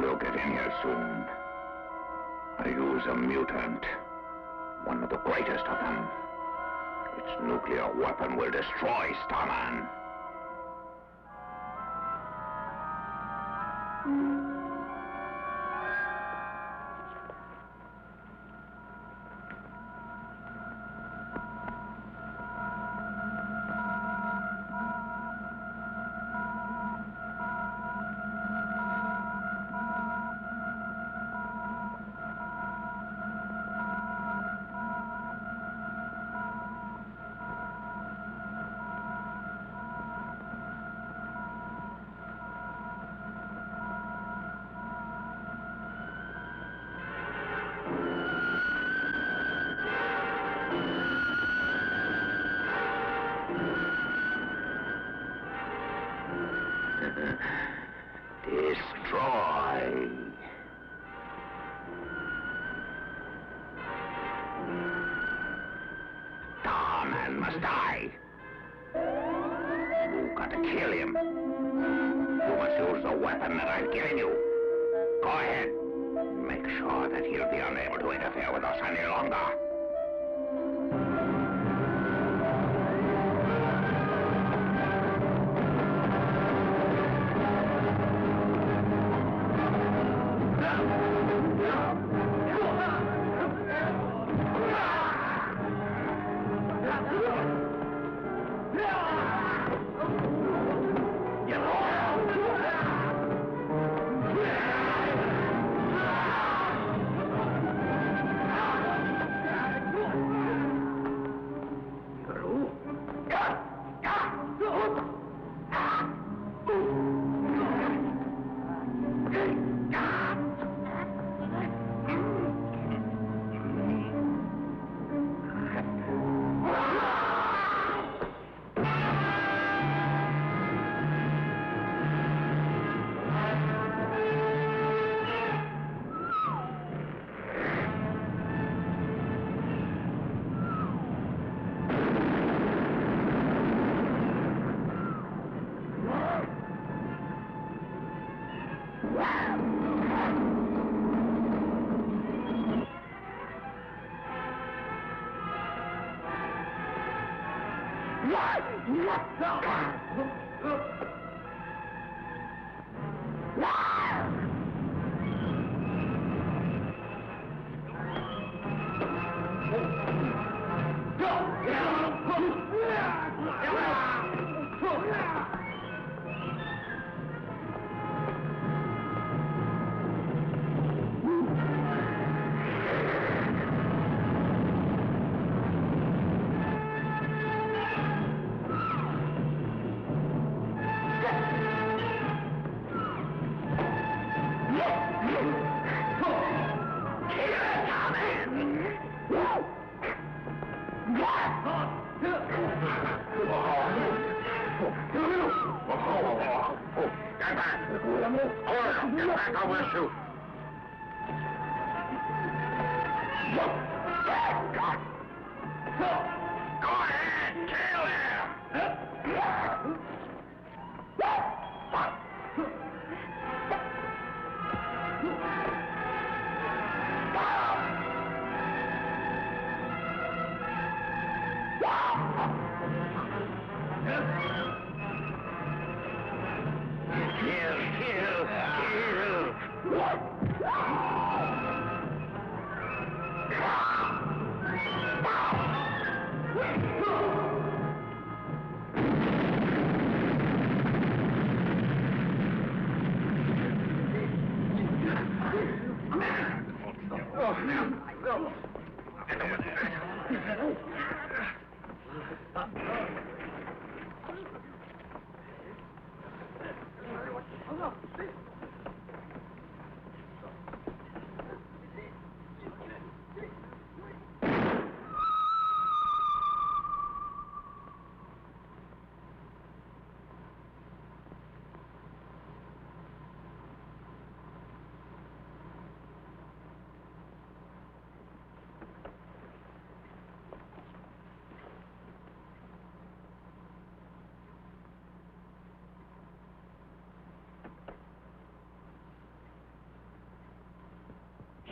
You'll get in here soon. I use a mutant. One of the greatest of them. Its nuclear weapon will destroy Starman. Destroy. Starman must die. You've got to kill him. You must use the weapon that I've given you. Go ahead. Make sure that he'll be unable to interfere with us any longer. Get back! Order! Get back, I will shoot! Go ahead! Kill him!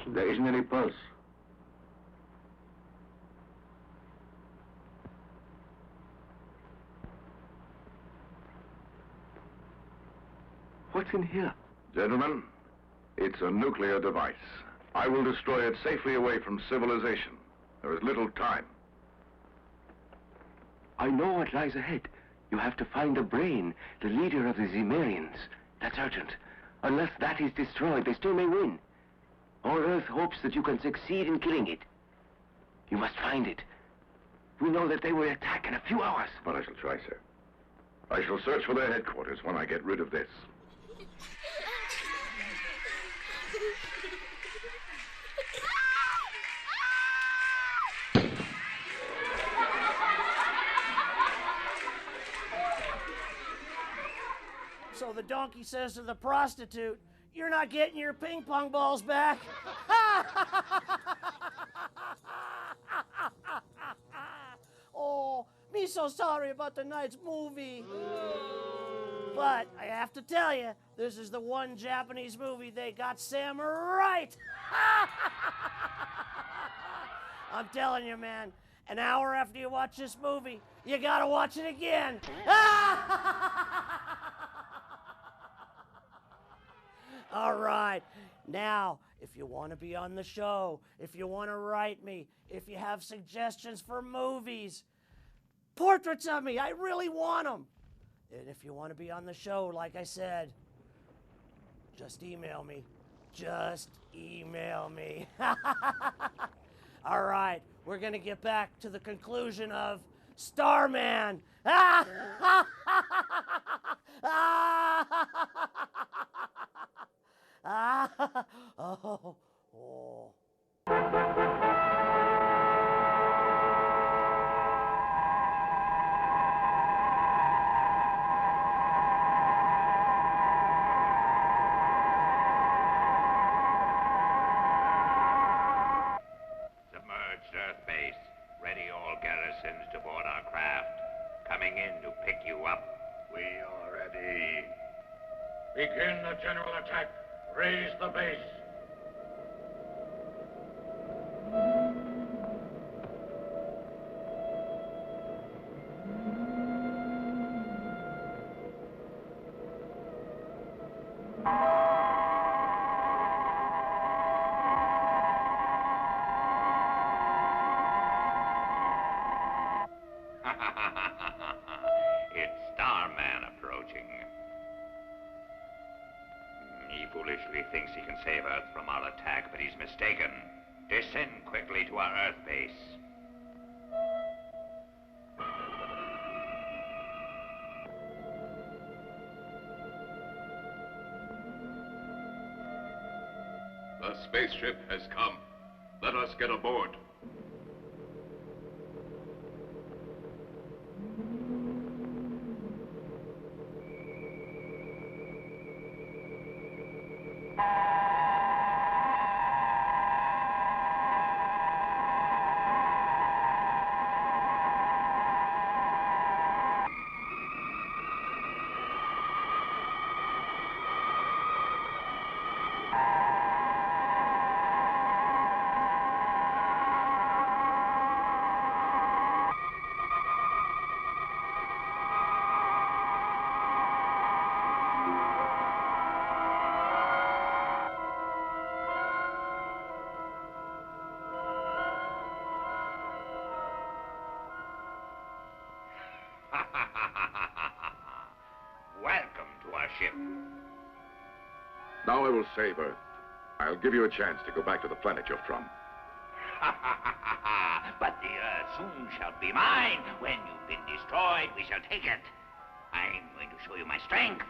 There isn't any pulse. What's in here? Gentlemen, it's a nuclear device. I will destroy it safely away from civilization. There is little time. I know what lies ahead. You have to find the brain, the leader of the Zemarians. That's urgent. Unless that is destroyed, they still may win. All Earth hopes that you can succeed in killing it. You must find it. We know that they will attack in a few hours. But I shall try, sir. I shall search for their headquarters when I get rid of this. So the donkey says to the prostitute, "You're not getting your ping pong balls back." Oh, me so sorry about the night's movie. But I have to tell you, this is the one Japanese movie they got Sam right. I'm telling you, man, an hour after you watch this movie, you gotta watch it again. All right. Now, if you want to be on the show, if you want to write me, if you have suggestions for movies, portraits of me, I really want them. And if you want to be on the show, like I said, just email me. Just email me. All right. We're going to get back to the conclusion of Starman. Oh. Submerged Earth base. Ready all garrisons to board our craft. Coming in to pick you up. We are ready. Begin the general attack. Raise the base. approaching. He foolishly thinks he can save Earth from our attack, but he's mistaken. Descend quickly to our Earth base. The spaceship has come. Let us get aboard. Welcome to our ship. Now I will save Earth. I'll give you a chance to go back to the planet you're from. But the Earth soon shall be mine. When you've been destroyed, we shall take it. I'm going to show you my strength.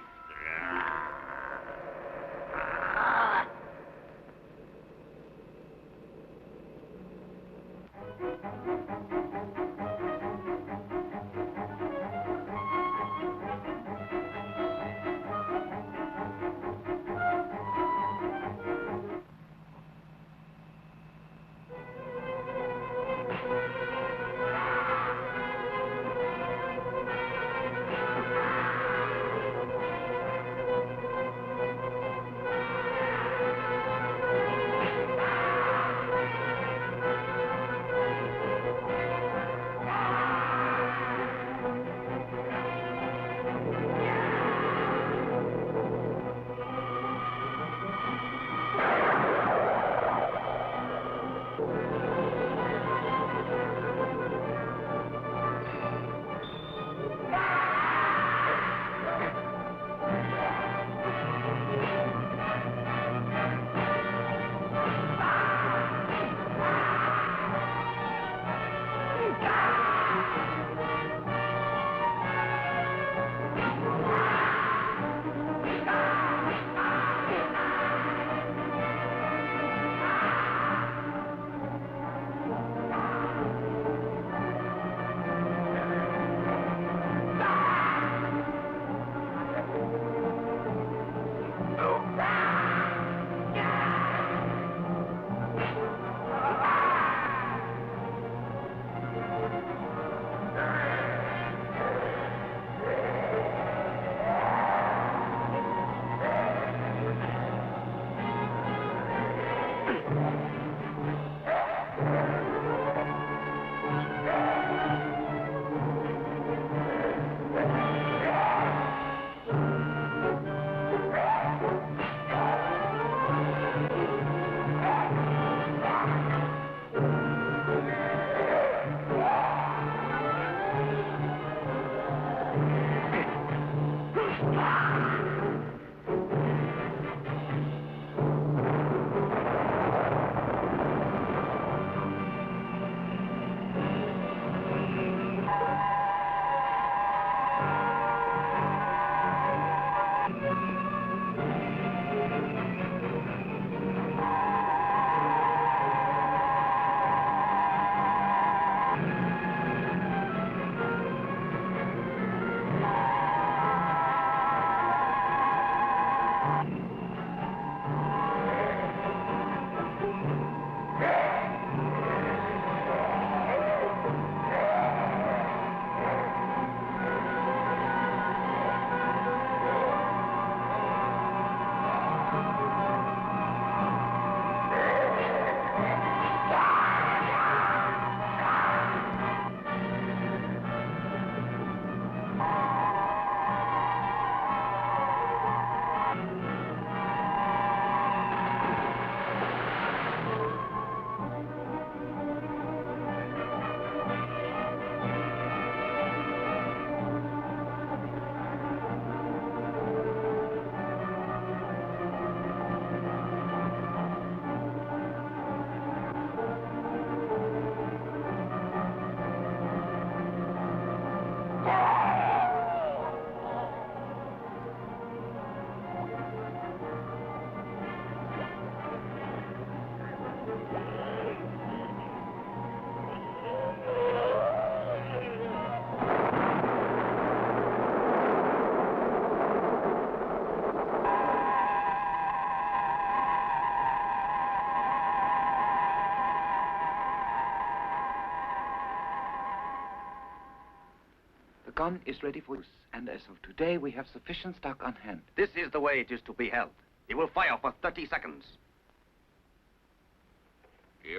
gun is ready for use, and as of today, we have sufficient stock on hand. This is the way it is to be held. He will fire for 30 seconds.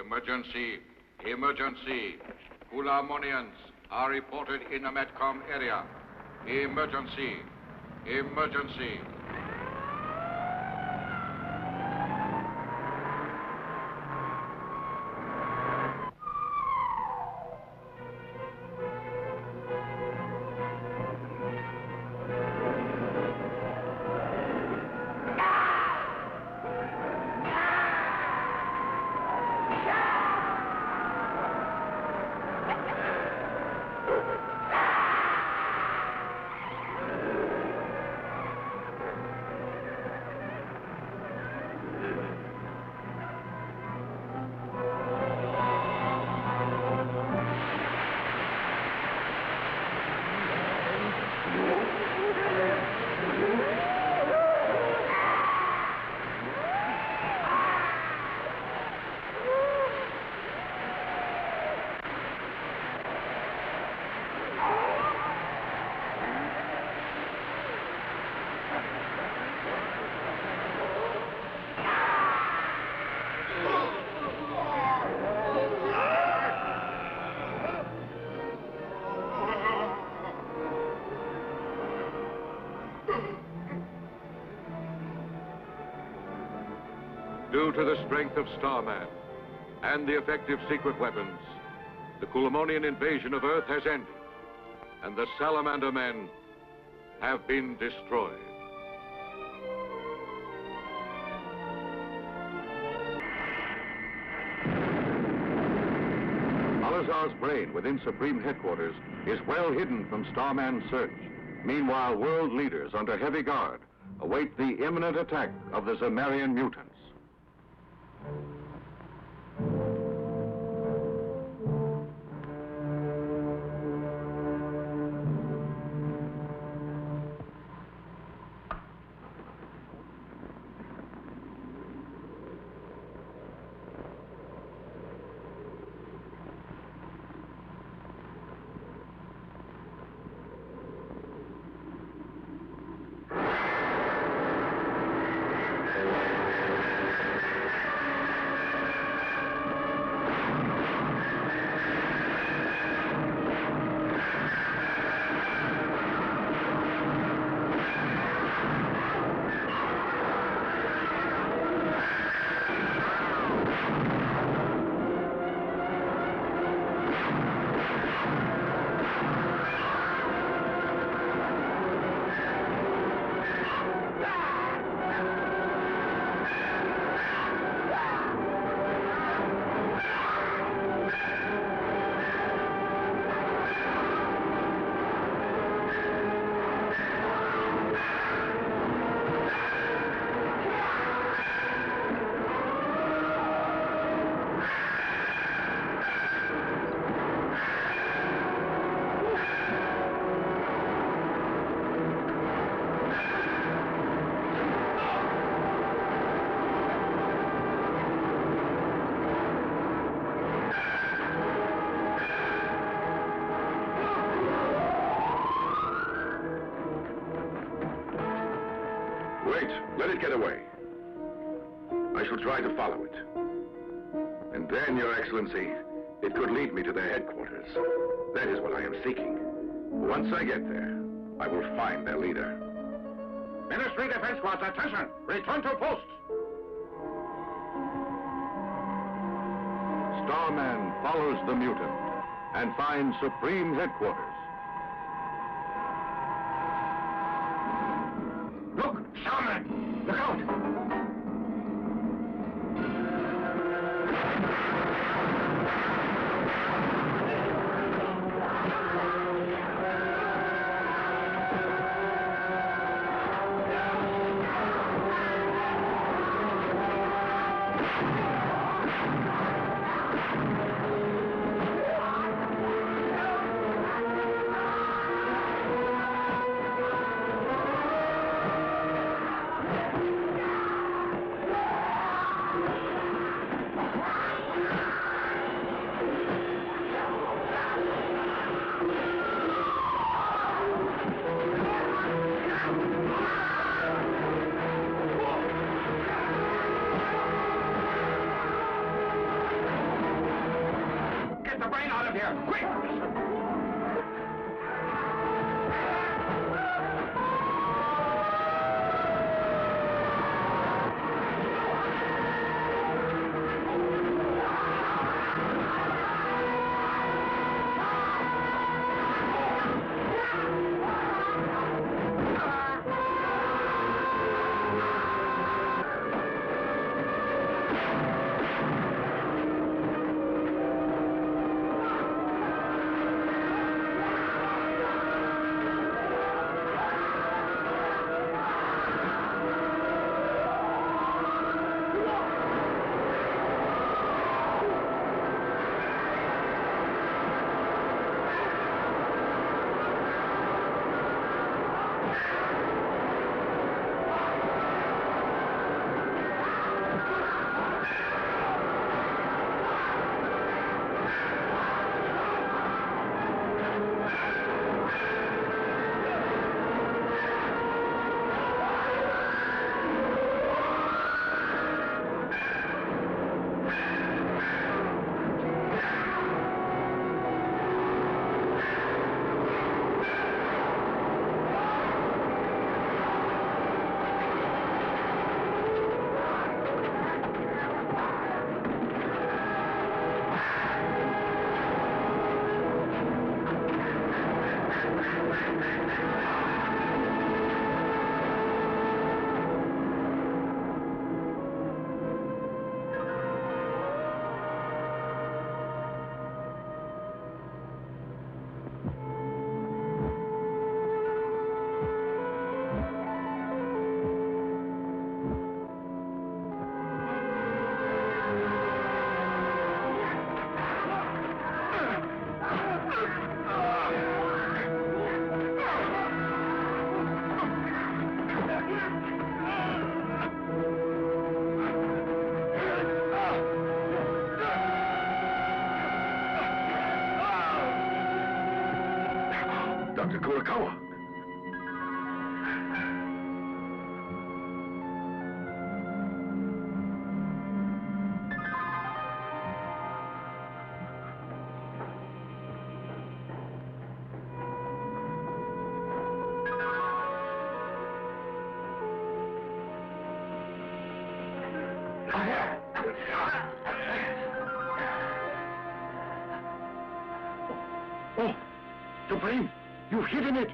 Emergency! Emergency! Philharmonians are reported in the Metcom area. Emergency! Emergency! Due to the strength of Starman and the effective secret weapons, the Kulamonian invasion of Earth has ended, and the Salamander men have been destroyed. Salazar's brain within Supreme Headquarters is well hidden from Starman's search. Meanwhile, world leaders under heavy guard await the imminent attack of the Zemarian mutants. Wait, let it get away. I shall try to follow it. And then, Your Excellency, it could lead me to their headquarters. That is what I am seeking. Once I get there, I will find their leader. Ministry Defense Squads, attention! Return to post! Starman follows the mutant and finds Supreme Headquarters. Look! Starman! Look out! of here, quick! Dr. Kurokawa. Oh, the brain! You've hidden it!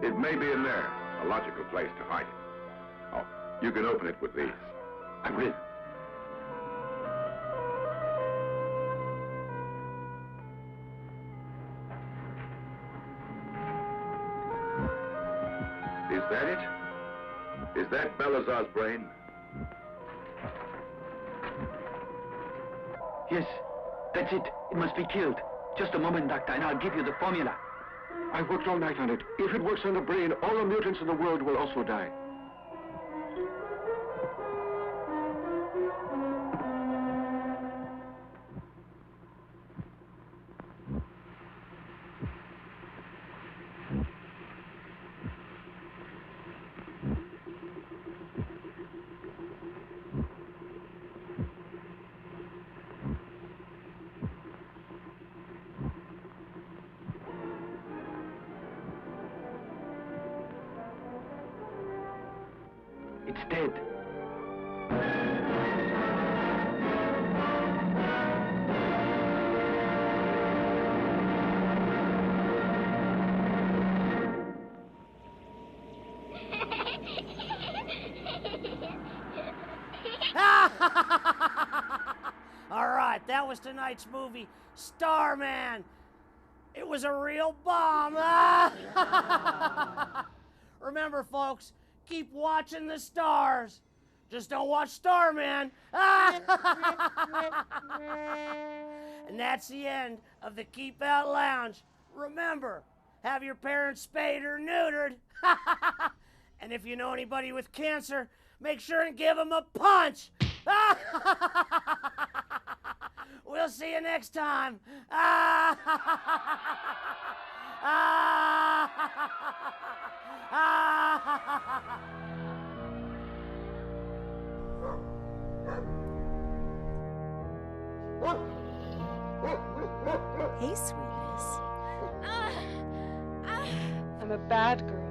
It may be in there. A logical place to hide it. Oh, you can open it with these. I will. Is that it? Is that Balazar's brain? Yes, that's it. It must be killed. Just a moment, Doctor, and I'll give you the formula. I worked all night on it. If it works on the brain, all the mutants in the world will also die. It's dead. All right, that was tonight's movie, Starman. It was a real bomb. Remember, folks, keep watching the stars. Just don't watch Starman. And that's the end of the Keep Out Lounge. Remember, have your parents spayed or neutered. And if you know anybody with cancer, make sure and give them a punch. We'll see you next time. What? Hey, sweetness. I'm a bad girl.